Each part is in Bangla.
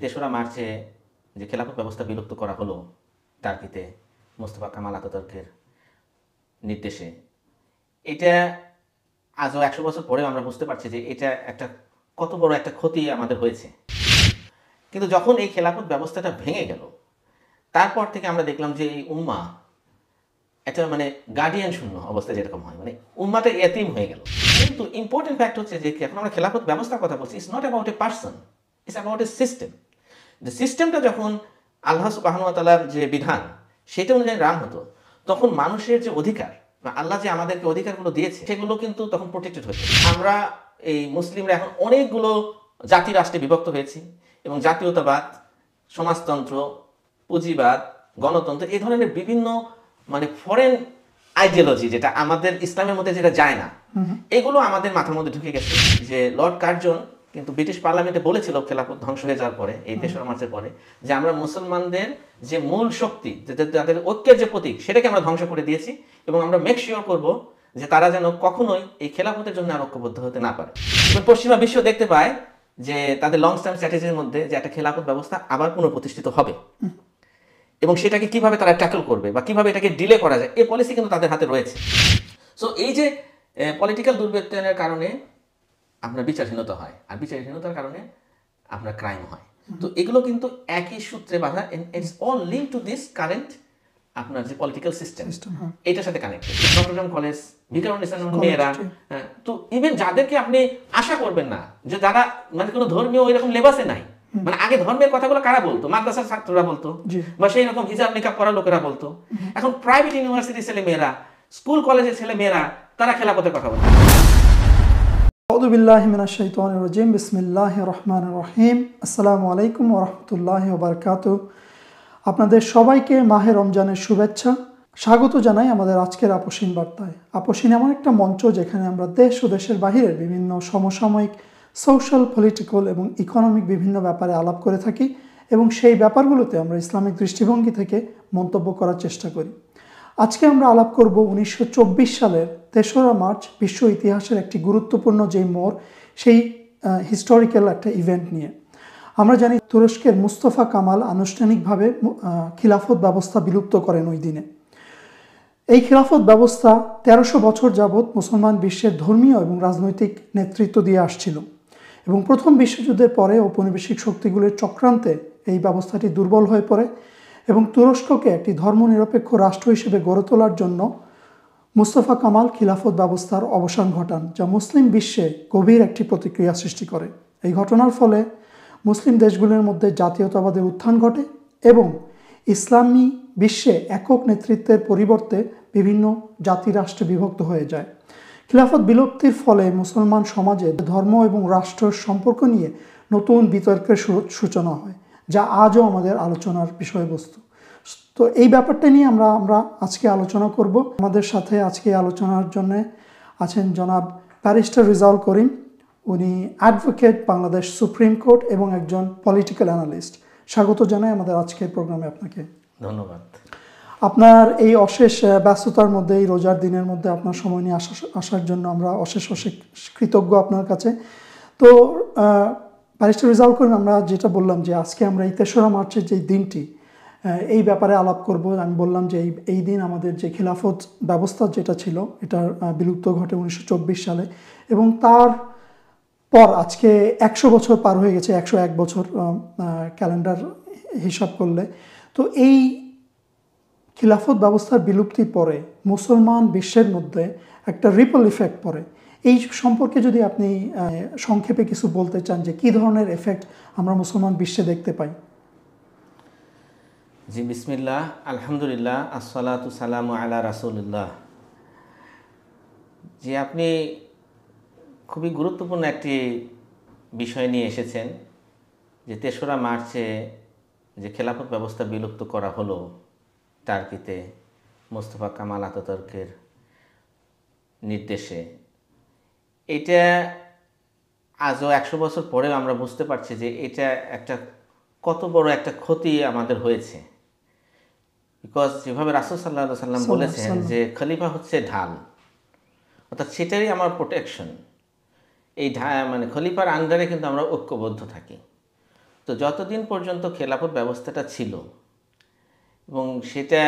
তেসরা মার্চে যে খেলাফত ব্যবস্থা বিলুপ্ত করা হলো টার্কিতে মোস্তফা কামাল আতাতুর্কের নির্দেশে, এটা আজও 100 বছর পরেও আমরা বুঝতে পারছি যে এটা একটা কত বড় একটা ক্ষতি আমাদের হয়েছে। কিন্তু যখন এই খেলাফত ব্যবস্থাটা ভেঙে গেল, তারপর থেকে আমরা দেখলাম যে এই উম্মাহ একটা গার্ডিয়ান শূন্য অবস্থা যেরকম হয়, উম্মাটা এতিম হয়ে গেল। কিন্তু ইম্পর্টেন্ট ফ্যাক্ট হচ্ছে যে এখন আমরা খেলাফত ব্যবস্থার কথা বলছি, it's not about a person, it's about a system. যে সিস্টেমটা যখন আল্লাহ সুবহানাহু ওয়া তাআলার যে বিধান সেটা অনুযায়ী রান হতো, তখন মানুষের যে অধিকার বা আল্লাহ যে আমাদেরকে অধিকারগুলো দিয়েছে সেগুলো কিন্তু তখন প্রোটেক্টেড হয়েছে। আমরা এই মুসলিমরা এখন অনেকগুলো জাতি রাষ্ট্রে বিভক্ত হয়েছি এবং জাতীয়তাবাদ, সমাজতন্ত্র, পুঁজিবাদ, গণতন্ত্র, এই ধরনের বিভিন্ন ফরেন আইডিওলজি যেটা আমাদের ইসলামের মধ্যে যেটা যায় না, এগুলো আমাদের মাথার মধ্যে ঢুকে গেছে। যে লর্ড কার্জন কিন্তু ব্রিটিশ পার্লামেন্টে বলেছিল খেলাফত ধ্বংস হয়ে যাওয়ার পরে, এই 3রা মার্চের পরে, যে আমরা মুসলমানদের যে মূল শক্তি, যাদের ঐক্যের যে প্রতীক, সেটাকে আমরা ধ্বংস করে দিয়েছি এবং আমরা মেক শিওর করব যে তারা যেন কখনোই এই খেলাফতের জন্য আর ঐক্যবদ্ধ হতে না পারে। এবং পশ্চিমা বিশ্ব দেখতে পায় যে তাদের লং টার্ম স্ট্র্যাটেজির মধ্যে যে একটা খেলাফত ব্যবস্থা আবার পুনঃপ্রতিষ্ঠিত হবে এবং সেটাকে কিভাবে তারা ট্যাকল করবে বা কিভাবে এটাকে ডিলে করা যায়, এই পলিসি কিন্তু তাদের হাতে রয়েছে। সো এই যে পলিটিক্যাল দুর্বৃত্তায়নের কারণে আপনার বিচারহীনতা হয়, আর বিচারহীনতার কারণে আপনার ক্রাইম হয়। তো এগুলো কিন্তু একই সূত্রে বাঁধা, it's all link to this current আপনার যে পলিটিক্যাল সিস্টেম, এটার সাথে কানেক্টেড। চট্টগ্রাম কলেজ, ভিকারুন্নিসা মেয়েরা, তো ইভেন যাদেরকে আপনি আশা করবেন না যে যারা কোনো ধর্মীয় এরকম লেবাসে নাই, আগে ধর্মের কথাগুলো কারা বলতো, মাদ্রাসার ছাত্ররা বলতো বা সেই রকম হিজাব নিকাব করা লোকেরা বলতো, এখন প্রাইভেট ইউনিভার্সিটির ছেলে মেয়েরা, স্কুল কলেজের ছেলে মেয়েরা, তারা খেলাফতের কথা বলতো। আউযু বিল্লাহি মিনাশ শাইতানির রাজিম, বিসমিল্লাহির রহমানির রহিম। আসসালামু আলাইকুম ওয়া রাহমাতুল্লাহি ওয়া বারাকাতুহু। আপনাদের সবাইকে মাহে রমজানের শুভেচ্ছা, স্বাগত জানাই আমাদের আজকের আপসীন বার্তায়। আপসীন এমন একটা মঞ্চ যেখানে আমরা দেশ ও দেশের বাহিরের বিভিন্ন সমসাময়িক সোশ্যাল, পলিটিক্যাল এবং ইকোনমিক বিভিন্ন ব্যাপারে আলাপ করে থাকি এবং সেই ব্যাপারগুলোতে আমরা ইসলামিক দৃষ্টিভঙ্গি থেকে মন্তব্য করার চেষ্টা করি। আজকে আমরা আলাপ করব 1924 সালের 3রা মার্চ, বিশ্ব ইতিহাসের একটি গুরুত্বপূর্ণ যেই মোড়, সেই হিস্টোরিক্যাল একটা ইভেন্ট নিয়ে। আমরা জানি তুরস্কের মুস্তফা কামাল আনুষ্ঠানিকভাবে খিলাফত ব্যবস্থা বিলুপ্ত করেন ওই দিনে। এই খিলাফত ব্যবস্থা 1300 বছর যাবৎ মুসলমান বিশ্বের ধর্মীয় এবং রাজনৈতিক নেতৃত্ব দিয়ে আসছিল এবং প্রথম বিশ্বযুদ্ধের পরে ঔপনিবেশিক শক্তিগুলির চক্রান্তে এই ব্যবস্থাটি দুর্বল হয়ে পড়ে এবং তুরস্ককে একটি ধর্মনিরপেক্ষ রাষ্ট্র হিসেবে গড়ে তোলার জন্য মুস্তফা কামাল খিলাফত ব্যবস্থার অবসান ঘটান, যা মুসলিম বিশ্বে গভীর একটি প্রতিক্রিয়া সৃষ্টি করে। এই ঘটনার ফলে মুসলিম দেশগুলির মধ্যে জাতীয়তাবাদের উত্থান ঘটে এবং ইসলামী বিশ্বে একক নেতৃত্বের পরিবর্তে বিভিন্ন জাতিরাষ্ট্রে বিভক্ত হয়ে যায়। খিলাফত বিলুপ্তির ফলে মুসলমান সমাজে ধর্ম এবং রাষ্ট্রের সম্পর্ক নিয়ে নতুন বিতর্কের সূচনা হয়, যা আজও আমাদের আলোচনার বিষয়বস্তু। তো এই ব্যাপারটা নিয়ে আমরা আজকে আলোচনা করব। আমাদের সাথে আজকে আলোচনার জন্য আছেন জনাব ব্যারিস্টার রেজাউল করিম। উনি অ্যাডভোকেট, বাংলাদেশ সুপ্রিম কোর্ট এবং একজন পলিটিক্যাল অ্যানালিস্ট। স্বাগত জানাই আমাদের আজকের প্রোগ্রামে আপনাকে। ধন্যবাদ। আপনার এই অশেষ ব্যস্ততার মধ্যে, এই রোজার দিনের মধ্যে আপনার সময় নিয়ে আসার জন্য আমরা অশেষ কৃতজ্ঞ আপনার কাছে। তো ব্যারিস্টার রেজাউল করিম, আমরা যেটা বললাম যে আজকে আমরা এই 3রা মার্চের যে দিনটি, এই ব্যাপারে আলাপ করব। আমি বললাম যে এই দিন আমাদের যে খিলাফত ব্যবস্থা যেটা ছিল, এটার বিলুপ্ত ঘটে 1924 সালে এবং তার পর আজকে 100 বছর পার হয়ে গেছে, 101 বছর ক্যালেন্ডার হিসাব করলে। তো এই খিলাফত ব্যবস্থার বিলুপ্তির পরে মুসলমান বিশ্বের মধ্যে একটা রিপল ইফেক্ট পড়ে। এই সম্পর্কে যদি আপনি সংক্ষেপে কিছু বলতে চান যে কী ধরনের এফেক্ট আমরা মুসলমান বিশ্বে দেখতে পাই। জি, বিসমিল্লাহ, আলহামদুলিল্লাহ, আসসালাতু সালামু আলা রাসূলিল্লাহ। যে আপনি খুবই গুরুত্বপূর্ণ একটি বিষয় নিয়ে এসেছেন, যে 3রা মার্চে যে খেলাফত ব্যবস্থা বিলুপ্ত করা হলো টার্কিতে মোস্তফা কামাল আতাতুর্কের নির্দেশে, এটা আজও 100 বছর পরেও আমরা বুঝতে পারছি যে এটা একটা কত বড় একটা ক্ষতি আমাদের হয়েছে। বিকজ যেভাবে রাসূল সাল্লাল্লাহু আলাইহি সাল্লাম বলেছেন যে খলিফা হচ্ছে ঢাল, অর্থাৎ সেটারই আমার প্রোটেকশন। এই খলিফার আন্ডারে কিন্তু আমরা ঐক্যবদ্ধ থাকি। তো যতদিন পর্যন্ত খেলাফত ব্যবস্থাটা ছিল এবং সেটা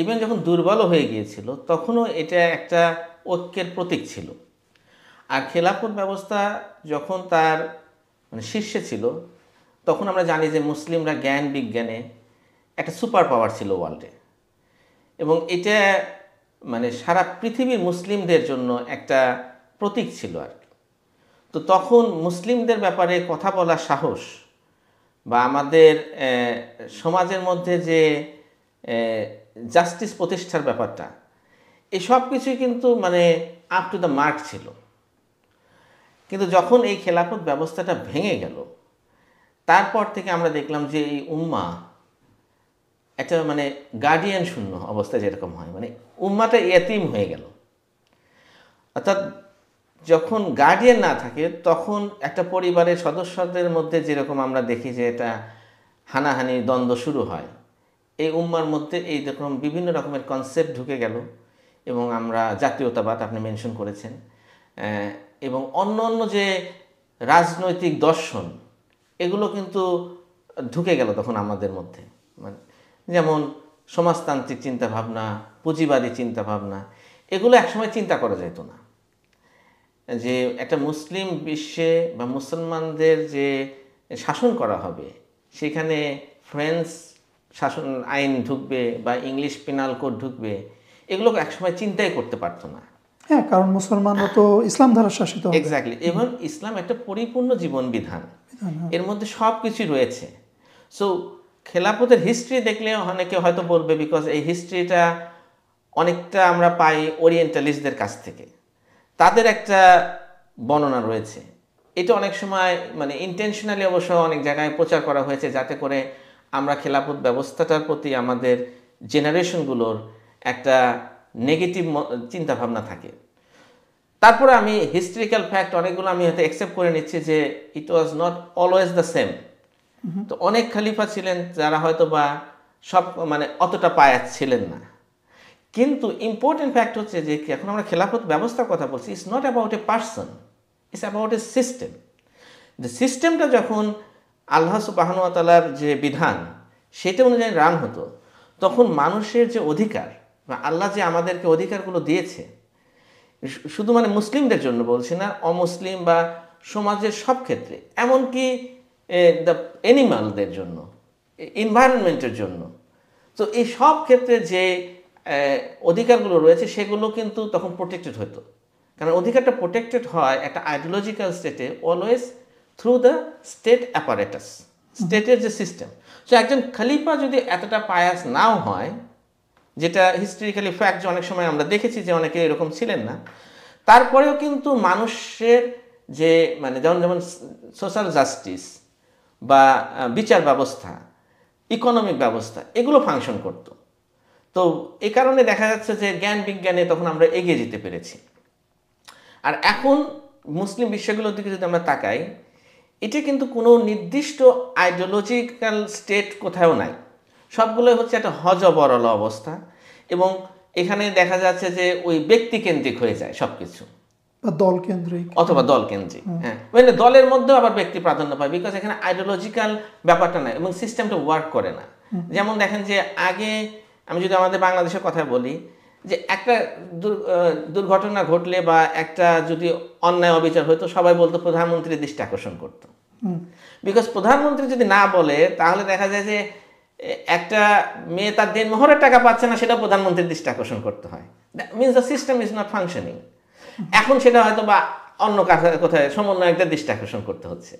ইভেন যখন দুর্বল হয়ে গিয়েছিল তখনও এটা একটা ঐক্যের প্রতীক ছিল। আর খেলাফত ব্যবস্থা যখন তার মানে শীর্ষে ছিল তখন আমরা জানি যে মুসলিমরা জ্ঞান বিজ্ঞানে একটা সুপার পাওয়ার ছিল ওয়ার্ল্ডে, এবং এটা মানে সারা পৃথিবীর মুসলিমদের জন্য একটা প্রতীক ছিল আর কি। তো তখন মুসলিমদের ব্যাপারে কথা বলার সাহস বা আমাদের সমাজের মধ্যে যে জাস্টিস প্রতিষ্ঠার ব্যাপারটা, এই সব কিছুই কিন্তু মানে আপ টু দ্য মার্ক ছিল। কিন্তু যখন এই খেলাফত ব্যবস্থাটা ভেঙে গেল তারপর থেকে আমরা দেখলাম যে এই উম্মা একটা মানে গার্ডিয়ান শূন্য অবস্থায় যেরকম হয়, মানে উম্মাটা এতিম হয়ে গেল। অর্থাৎ যখন গার্ডিয়ান না থাকে তখন একটা পরিবারের সদস্যদের মধ্যে যেরকম আমরা দেখি যে এটা হানাহানি দ্বন্দ্ব শুরু হয়, এই উম্মার মধ্যে এই রকম বিভিন্ন রকমের কনসেপ্ট ঢুকে গেল। এবং আমরা জাতীয়তাবাদ আপনি মেনশন করেছেন, এবং অন্য অন্য যে রাজনৈতিক দর্শন এগুলো কিন্তু ঢুকে গেল তখন আমাদের মধ্যে, মানে যেমন সমাজতান্ত্রিক চিন্তাভাবনা, পুঁজিবাদী চিন্তাভাবনা, এগুলো একসময় চিন্তা করা যেত না যে একটা মুসলিম বিশ্বে বা মুসলমানদের যে শাসন করা হবে সেখানে ফ্রেঞ্চ শাসন আইন ঢুকবে বা ইংলিশ পেনাল কোড ঢুকবে, এগুলো একসময় চিন্তাই করতে পারতো না। হ্যাঁ, কারণ মুসলমানরা তো ইসলাম দ্বারা শাসিত। এক্স্যাক্টলি। এবং ইসলাম একটা পরিপূর্ণ জীবন বিধান, এর মধ্যে সব কিছুই রয়েছে। সো খেলাফতের হিস্ট্রি দেখলে অনেকে হয়তো বলবে, বিকজ এই হিস্ট্রিটা অনেকটা আমরা পাই ওরিয়েন্টালিস্টদের কাছ থেকে, তাদের একটা বর্ণনা রয়েছে। এটা অনেক সময় মানে ইন্টেনশনালি অবশ্য অনেক জায়গায় প্রচার করা হয়েছে যাতে করে আমরা খেলাফত ব্যবস্থাটার প্রতি আমাদের জেনারেশনগুলোর একটা নেগেটিভ চিন্তাভাবনা থাকে। তারপরে আমি হিস্ট্রিক্যাল ফ্যাক্ট অনেকগুলো আমি হয়তো অ্যাকসেপ্ট করে নিচ্ছি যে it was not always the same. তো অনেক খলিফা ছিলেন যারা হয়তো বা সব মানে অতটা পায়াত ছিলেন না, কিন্তু ইম্পর্টেন্ট ফ্যাক্ট হচ্ছে যে এখন আমরা খেলাফত ব্যবস্থার কথা বলছি, it's not about a person, it's about a system. যে সিস্টেমটা যখন আল্লাহ সুবহানাহু ওয়া তাআলার যে বিধান সেটা অনুযায়ী রান হতো, তখন মানুষের যে অধিকার বা আল্লাহ যে আমাদেরকে অধিকারগুলো দিয়েছে, শুধু মানে মুসলিমদের জন্য বলছি না, অমুসলিম বা সমাজের সব ক্ষেত্রে, এমনকি দ্য অ্যানিমালদের জন্য, এনভায়রনমেন্টের জন্য, তো এই সব ক্ষেত্রে যে অধিকারগুলো রয়েছে সেগুলো কিন্তু তখন প্রোটেক্টেড হতো। কারণ অধিকারটা প্রোটেক্টেড হয় একটা আইডিওলজিক্যাল স্টেটে always through the state apparatus, স্টেটের যে সিস্টেম। সো একজন খলিফা যদি এতটা পায়াস নাও হয়, যেটা হিস্ট্রিক্যালি ফ্যাক্ট যে অনেক সময় আমরা দেখেছি যে অনেকে এরকম ছিলেন না, তারপরেও কিন্তু মানুষের যে মানে যেমন যেমন সোশ্যাল জাস্টিস বা বিচার ব্যবস্থা, ইকোনমিক ব্যবস্থা, এগুলো ফাংশন করত। তো এই কারণে দেখা যাচ্ছে যে জ্ঞান বিজ্ঞানে তখন আমরা এগিয়ে যেতে পেরেছি। আর এখন মুসলিম বিশ্বগুলোর দিকে যদি আমরা তাকাই, এটা কিন্তু কোনো নির্দিষ্ট আইডিওলজিক্যাল স্টেট কোথাও নাই, সবগুলোই হচ্ছে একটা হজবরল অবস্থা। এবং এখানে দেখা যাচ্ছে যে ওই ব্যক্তিকেন্দ্রিক হয়ে যায় সব কিছু, বা দল কেন্দ্রিক অথবা দল কেন্দ্রিক। হ্যাঁ, মানে দলের মধ্যেও আবার ব্যক্তি প্রাধান্য পায়, বিকজ এখানে আইডিওলজিক্যাল ব্যাপারটা নাই এবং সিস্টেমটা ওয়ার্ক করে না। যেমন দেখেন যে আগে আমি যদি আমাদের বাংলাদেশের কথা বলি, যে একটা দুর্ঘটনা ঘটলে বা একটা যদি অন্যায় অবিচার হতো, সবাই বলতো প্রধানমন্ত্রীর দৃষ্টি আকর্ষণ করতো। বিকজ প্রধানমন্ত্রী যদি না বলে তাহলে দেখা যায় যে একটা মেয়ে তার দেনমোহরের টাকা পাচ্ছে না, সেটা প্রধানমন্ত্রীর দৃষ্টি আকর্ষণ করতে হয়। That means the system is not functioning. এখন সেটা হয়তো বা অন্য কোথায় সমন্বয়কদের দৃষ্টি আকর্ষণ করতে হচ্ছে,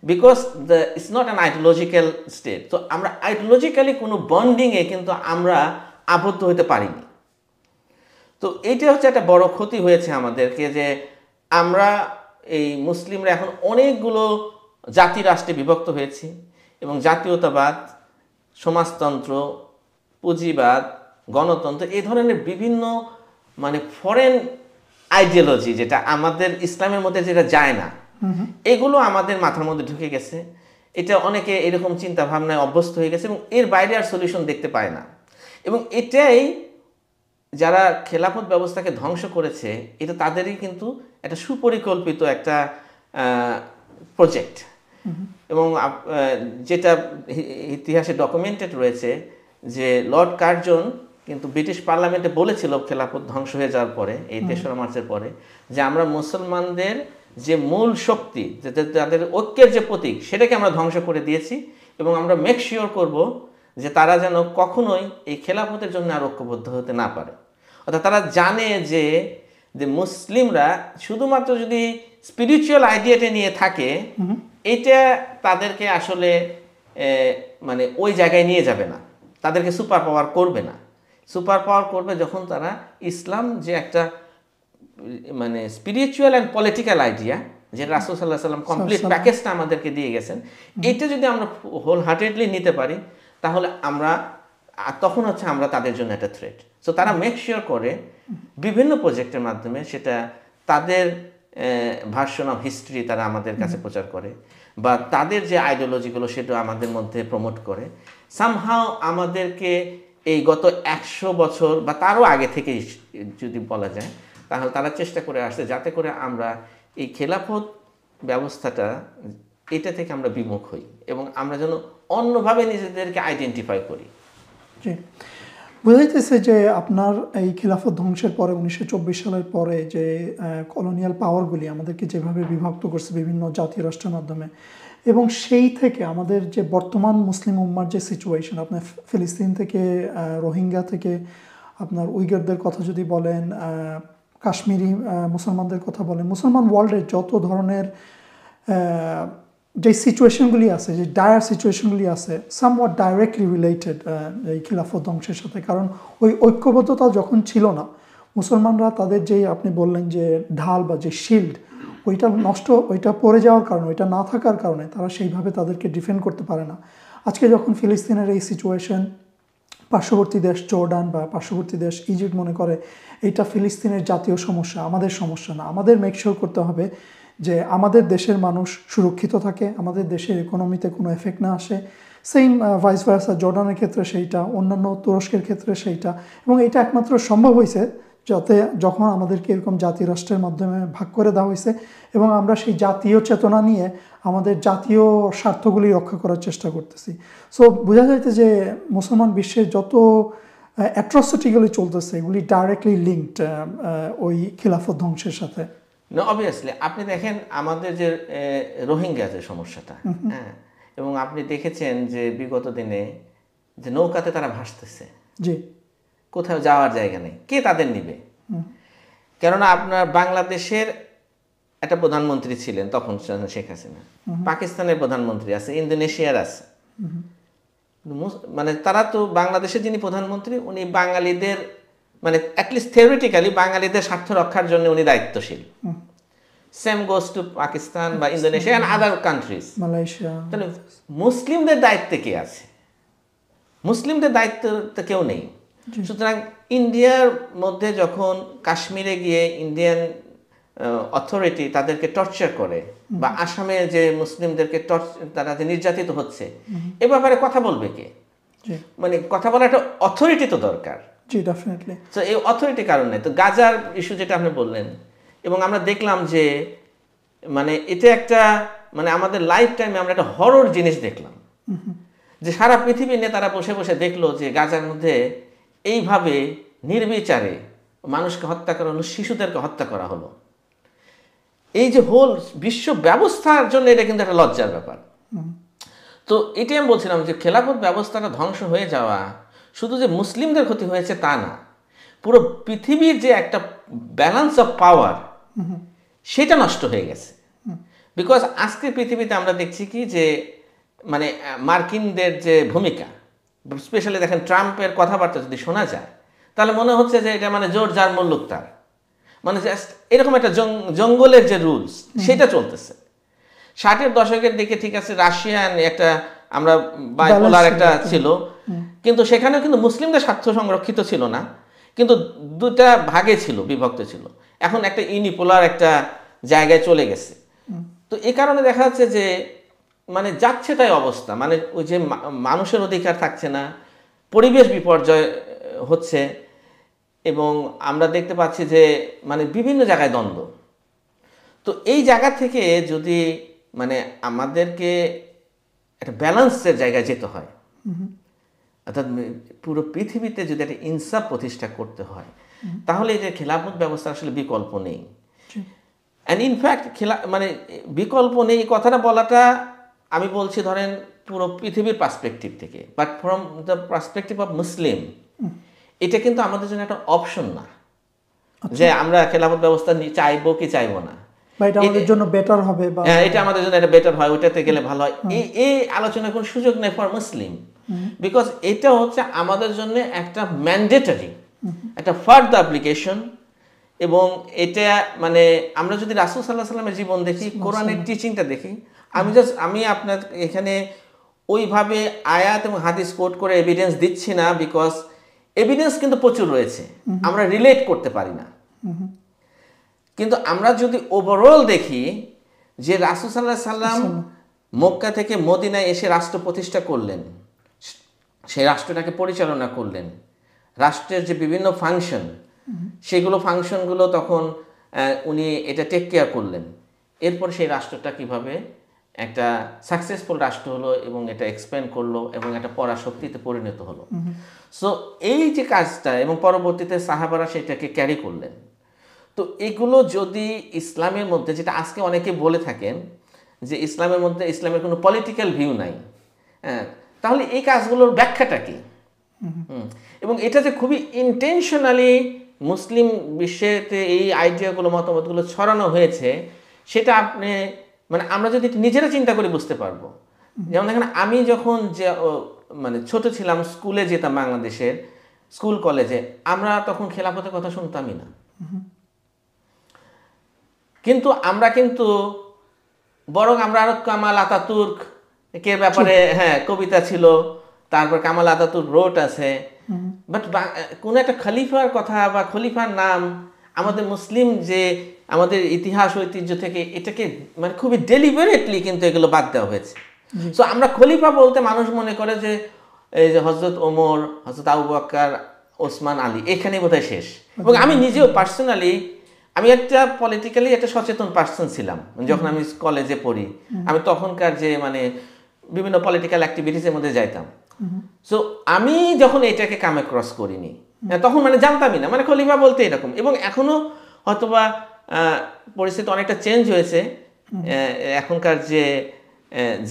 because the it's not an ideological state. তো আমরা আইডিওলজিক্যালি কোনো বন্ডিংয়ে কিন্তু আমরা আবদ্ধ হতে পারিনি। তো এইটা হচ্ছে একটা বড় ক্ষতি হয়েছে আমাদেরকে, যে আমরা এই মুসলিমরা এখন অনেকগুলো জাতি রাষ্ট্রে বিভক্ত হয়েছি এবং জাতীয়তাবাদ, সমাজতন্ত্র, পুঁজিবাদ, গণতন্ত্র, এই ধরনের বিভিন্ন মানে ফরেন আইডিওলজি, যেটা আমাদের ইসলামের মধ্যে যেটা যায় না, এগুলো আমাদের মাথার মধ্যে ঢুকে গেছে। এটা অনেকে এরকম চিন্তা ভাবনায় অভ্যস্ত হয়ে গেছে এবং এর বাইরে আর সলিউশন দেখতে পায় না। এবং এটাই যারা খেলাফত ব্যবস্থাকে ধ্বংস করেছে, এটা তাদেরই কিন্তু একটা সুপরিকল্পিত একটা প্রজেক্ট। এবং যেটা ইতিহাসে ডকুমেন্টেড রয়েছে যে লর্ড কার্জন কিন্তু ব্রিটিশ পার্লামেন্টে বলেছিল খেলাফত ধ্বংস হয়ে যাওয়ার পরে, এই 3রা মার্চের পরে, যে আমরা মুসলমানদের যে মূল শক্তি, তাদের ঐক্যের যে প্রতীক, সেটাকে আমরা ধ্বংস করে দিয়েছি এবং আমরা মেক শিওর করব যে তারা যেন কখনোই এই খেলাফতের জন্য আর ঐক্যবদ্ধ হতে না পারে। অর্থাৎ তারা জানে যে মুসলিমরা শুধুমাত্র যদি স্পিরিচুয়াল আইডিয়াটা নিয়ে থাকে, এটা তাদেরকে আসলে মানে ওই জায়গায় নিয়ে যাবে না, তাদেরকে সুপার পাওয়ার করবে না। সুপার পাওয়ার করবে যখন তারা ইসলাম যে একটা মানে স্পিরিচুয়াল অ্যান্ড পলিটিক্যাল আইডিয়া, যে রাসূল সাল্লাল্লাহু আলাইহি ওয়াসাল্লাম কমপ্লিট প্যাকেজটা আমাদেরকে দিয়ে গেছেন, এটা যদি আমরা হোল হার্টেডলি নিতে পারি, তাহলে আমরা তখন হচ্ছে আমরা তাদের জন্য একটা থ্রেট। সো তারা মেক শিওর করে বিভিন্ন প্রজেক্টের মাধ্যমে, সেটা তাদের ভার্সন অফ হিস্ট্রি তারা আমাদের কাছে প্রচার করে, বা তাদের যে আইডিওলজিগুলো সেটা আমাদের মধ্যে প্রমোট করে। সামহাও আমাদেরকে এই গত 100 বছর বা তারও আগে থেকে যদি বলা যায়, তাহলে তারা চেষ্টা করে আসছে যাতে করে আমরা এই খেলাফত ব্যবস্থাটা, এটা থেকে আমরা বিমুখ হই এবং আমরা যেন অন্যভাবে নিজেদেরকে আইডেন্টিফাই করি। জি, বোঝাইতেছে যে আপনার এই খিলাফত ধ্বংসের পরে 1924 সালের পরে যে কলোনিয়াল পাওয়ারগুলি আমাদেরকে যেভাবে বিভক্ত করছে বিভিন্ন জাতীয় রাষ্ট্রের মাধ্যমে, এবং সেই থেকে আমাদের যে বর্তমান মুসলিম উম্মার যে সিচুয়েশন, আপনার ফিলিস্তিন থেকে রোহিঙ্গা থেকে আপনার উইগারদের কথা যদি বলেন, কাশ্মীরি মুসলমানদের কথা বলেন, মুসলমান ওয়ার্ল্ডের যত ধরনের যে সিচুয়েশনগুলি আছে, যে ডায়ার সিচুয়েশনগুলি আছে, সামওয়াট ডাইরেক্টলি রিলেটেড এই খিলাফত ধ্বংসের সাথে। কারণ ওই ঐক্যবদ্ধতা যখন ছিল না, মুসলমানরা তাদের যে আপনি বললেন যে ঢাল বা যে শিল্ড, ওইটা পড়ে যাওয়ার কারণে, ওইটা না থাকার কারণে তারা সেইভাবে তাদেরকে ডিফেন্ড করতে পারে না। আজকে যখন ফিলিস্তিনের এই সিচুয়েশন, পার্শ্ববর্তী দেশ জর্ডান বা পার্শ্ববর্তী দেশ ইজিপ্ট মনে করে এইটা ফিলিস্তিনের জাতীয় সমস্যা, আমাদের সমস্যা না, আমাদের মেক শিওর করতে হবে যে আমাদের দেশের মানুষ সুরক্ষিত থাকে, আমাদের দেশের ইকোনমিতে কোনো এফেক্ট না আসে। সেম ভাইস ভার্সা, জর্ডানের ক্ষেত্রে সেইটা, অন্যান্য তুরস্কের ক্ষেত্রে সেইটা। এবং এটা একমাত্র সম্ভব হয়েছে যখন আমাদেরকে এরকম জাতীয় রাষ্ট্রের মাধ্যমে ভাগ করে দেওয়া হয়েছে এবং আমরা সেই জাতীয় চেতনা নিয়ে আমাদের জাতীয় স্বার্থগুলি রক্ষা করার চেষ্টা করতেছি। সো বোঝা যাইতে যে মুসলমান বিশ্বের যত অ্যাট্রসিটিগুলি চলতেছে, এগুলি ডাইরেক্টলি লিঙ্কড ওই খিলাফত ধ্বংসের সাথে। না, অবভিয়াসলি আপনি দেখেন আমাদের যে রোহিঙ্গা যে সমস্যাটা, হ্যাঁ, এবং আপনি দেখেছেন যে বিগত দিনে যে নৌকাতে তারা ভাসতেছে, জি, কোথাও যাওয়ার জায়গা নেই, কে তাদের নিবে? কেননা আপনার বাংলাদেশের একটা প্রধানমন্ত্রী ছিলেন তখন শেখ হাসিনা, পাকিস্তানের প্রধানমন্ত্রী আছে, ইন্দোনেশিয়ার আছে, মানে তারা তো বাংলাদেশের যিনি প্রধানমন্ত্রী উনি বাঙালিদের মানে অ্যাটলিস্ট থিওরিটিক্যালি বাঙালিদের স্বার্থ রক্ষার জন্য উনি দায়িত্বশীল। সেম গোস টু পাকিস্তান বা Indonesia and other countries, Malaysia. তাহলে মুসলিমদের দায়িত্বে কে আছে? মুসলিমদের দায়িত্ব তো কেউ নেই। সুতরাং ইন্ডিয়ার মধ্যে যখন কাশ্মীরে গিয়ে ইন্ডিয়ান অথরিটি তাদেরকে টর্চার করে, বা আসামে যে মুসলিমদেরকে তারা যে নির্যাতিত হচ্ছে, এ ব্যাপারে কথা বলবে কে? মানে কথা বলার একটা অথরিটি তো দরকার। জি, ডেফিনেটলি। তো এই অথরিটি কারণে তো গাজার ইস্যু যেটা আপনি বললেন, এবং আমরা দেখলাম যে মানে এটা একটা মানে আমাদের লাইফ টাইমে আমরা একটা হরর জিনিস দেখলাম, যে সারা পৃথিবী নিয়ে তারা বসে বসে দেখলো যে গাজার মধ্যে এইভাবে নির্বিচারে মানুষকে হত্যা করা হলো, শিশুদেরকে হত্যা করা হলো। এই যে হোল বিশ্ব ব্যবস্থার জন্য এটা কিন্তু একটা লজ্জার ব্যাপার। তো এটাই আমি বলছিলাম যে খেলাফত ব্যবস্থাটা ধ্বংস হয়ে যাওয়া শুধু যে মুসলিমদের ক্ষতি হয়েছে তা না, পুরো পৃথিবীর যে একটা ব্যালেন্স অফ পাওয়ার সেটা নষ্ট হয়ে গেছে। বিকজ আজকের পৃথিবীতে আমরা দেখছি কি যে মানে মার্কিনদের যে ভূমিকা, স্পেশালি দেখেন ট্রাম্পের কথাবার্তা যদি শোনা যায় তাহলে মনে হচ্ছে যে এটা মানে জোর যার মুল্লুক তার, মানে জাস্ট এরকম একটা জঙ্গলের যে রুলস সেটা চলতেছে। 60-এর দশকের দিকে ঠিক আছে রাশিয়ান একটা আমরা বাইপোলার একটা ছিল, কিন্তু সেখানেও কিন্তু মুসলিমদের স্বার্থ সংরক্ষিত ছিল না, কিন্তু দুটা ভাগে ছিল, বিভক্ত ছিল। এখন একটা ইউনিপোলার একটা জায়গায় চলে গেছে। তো এই কারণে দেখা যাচ্ছে যে মানে যাচ্ছে তাই অবস্থা, মানে ওই যে মানুষের অধিকার থাকছে না, পরিবেশ বিপর্যয় হচ্ছে, এবং আমরা দেখতে পাচ্ছি যে মানে বিভিন্ন জায়গায় দ্বন্দ্ব। তো এই জায়গা থেকে যদি মানে আমাদেরকে একটা ব্যালেন্সের জায়গায় যেতে হয়। অর্থাৎ পুরো পৃথিবীতে যদি একটা ইনসাফ প্রতিষ্ঠা করতে হয়, তাহলে এই যে খেলাফত ব্যবস্থা আসলে বিকল্প নেই। অ্যান্ড ইনফ্যাক্ট মানে বিকল্প নেই কথাটা বলাটা আমি বলছি ধরেন পুরো পৃথিবীর পার্সপেক্টিভ থেকে, but from the perspective of Muslim এটা কিন্তু আমাদের জন্য একটা অপশন না যে আমরা খেলাফত ব্যবস্থা চাইবো কি চাইবো না, বা এটা আমাদের জন্য বেটার হবে, বা এটা আমাদের জন্য এটা বেটার হয়, ওইটাতে গেলে ভালো হয়, এই আলোচনার কোনো সুযোগ নেই ফর মুসলিম। বিকজ এটা হচ্ছে আমাদের জন্য একটা ম্যান্ডেটরি, একটা ফার্দ অ্যাপ্লিকেশন। এবং এটা মানে আমরা যদি রাসূল সাল্লাল্লাহু আলাইহি ওয়াসাল্লামের জীবন দেখি, কোরআনের টিচিংটা দেখি, আমি আপনার এখানে ওইভাবে আয়াত এবং হাদিস কোট করে এভিডেন্স দিচ্ছি না, বিকজ এভিডেন্স কিন্তু প্রচুর রয়েছে, আমরা রিলেট করতে পারি না। কিন্তু আমরা যদি ওভারঅল দেখি যে রাসূল সাল্লাল্লাহু আলাইহি সাল্লাম মক্কা থেকে মদিনায় এসে রাষ্ট্র প্রতিষ্ঠা করলেন, সেই রাষ্ট্রটাকে পরিচালনা করলেন, রাষ্ট্রের যে বিভিন্ন ফাংশন সেগুলো ফাংশনগুলো তখন উনি এটা টেক কেয়ার করলেন। এরপর সেই রাষ্ট্রটা কিভাবে একটা সাকসেসফুল রাষ্ট্র হলো এবং এটা এক্সপ্যান্ড করলো এবং একটা পরাশক্তিতে পরিণত হলো। সো এই যে কাজটা, এবং পরবর্তীতে সাহাবারা সেটাকে ক্যারি করলেন। তো এগুলো যদি ইসলামের মধ্যে, যেটা আজকে অনেকে বলে থাকেন যে ইসলামের মধ্যে ইসলামের কোনো পলিটিক্যাল ভিউ নাই, হ্যাঁ, তাহলে এই কাজগুলোর ব্যাখ্যাটা কি? এবং এটা যে খুবই ইন্টেনশনালি মুসলিম বিশ্বেতে এই আইডিয়াগুলো, মতামতগুলো ছড়ানো হয়েছে, সেটা আপনি মানে আমরা যদি নিজেরা চিন্তা করে বুঝতে পারবো। যেমন দেখেন, আমি যখন যে মানে ছোট ছিলাম, স্কুলে যেতাম বাংলাদেশের স্কুল কলেজে, আমরা তখন খেলাফতের কথা শুনতামই না। কিন্তু আমরা বরং আমরা আরো কামাল আতাতুর্ক কে ব্যাপারে কবিতা ছিল, তারপর কামাল আতাতুর্ক রোট আছে, বাট কোন একটা খলিফার কথা বা খলিফার নাম আমাদের মুসলিম যে আমাদের ইতিহাস ঐতিহ্য থেকে এটাকে মানে খুবই ডেলিভারেটলি কিন্তু এগুলো বাদ দেওয়া হয়েছে। সো আমরা খলিফা বলতে মানুষ মনে করে যে এই যে হযরত ওমর, হযরত আবু বকর, ওসমান, আলী, এখানেই বোধহয় শেষ। এবং আমি নিজেও পার্সোনালি আমি একটা পলিটিক্যালি একটা সচেতন পার্সন ছিলাম যখন আমি কলেজে পড়ি। আমি তখনকার যে মানে বিভিন্ন পলিটিক্যাল অ্যাক্টিভিটিসের মধ্যে যাইতাম। সো আমি যখন এটাকে কামে ক্রস করিনি, তখন মানে জানতামই না, মানে খলিফা বলতে এরকম। এবং এখনো হয়তোবা পরিস্থিতি অনেকটা চেঞ্জ হয়েছে। এখনকার যে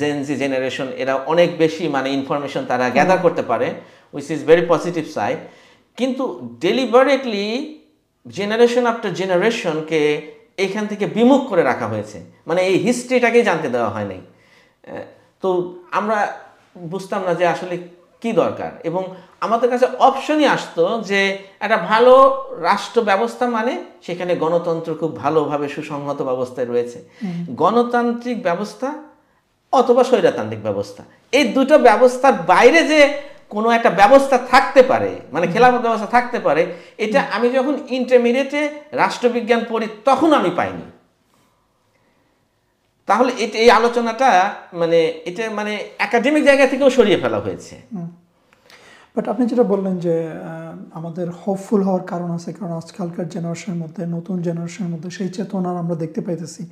জেনজি জেনারেশন, এরা অনেক বেশি মানে ইনফরমেশন তারা গ্যাদার করতে পারে, which is very positive side. কিন্তু ডেলিভারেটলি জেনারেশন আফটার জেনারেশনকে এইখান থেকে বিমুখ করে রাখা হয়েছে, মানে এই হিস্ট্রিটাকেই জানতে দেওয়া হয় নাই। তো আমরা বুঝতাম না যে আসলে কি দরকার, এবং আমাদের কাছে অপশনই আসতো যে একটা ভালো রাষ্ট্র ব্যবস্থা মানে সেখানে গণতন্ত্র খুব ভালোভাবে সুসংহত ব্যবস্থায় রয়েছে, গণতান্ত্রিক ব্যবস্থা অথবা স্বৈরতান্ত্রিক ব্যবস্থা। এই দুটো ব্যবস্থার বাইরে যে কোনো একটা ব্যবস্থা থাকতে পারে, মানে খেলাফত ব্যবস্থা থাকতে পারে, এটা আমি যখন ইন্টারমিডিয়েটে রাষ্ট্রবিজ্ঞান পড়ি তখন আমি পাইনি। তাহলে এই আলোচনাটা মানে এটা মানে একাডেমিক জায়গা থেকেও সরিয়ে ফেলা হয়েছে। বাট আপনি যেটা বললেন যে আমাদের হোপফুল হওয়ার কারণ আছে, কারণ আজকালকার জেনারেশনের মধ্যে, নতুন জেনারেশনের মধ্যে সেই চেতনার আমরা দেখতে পাইতেছি।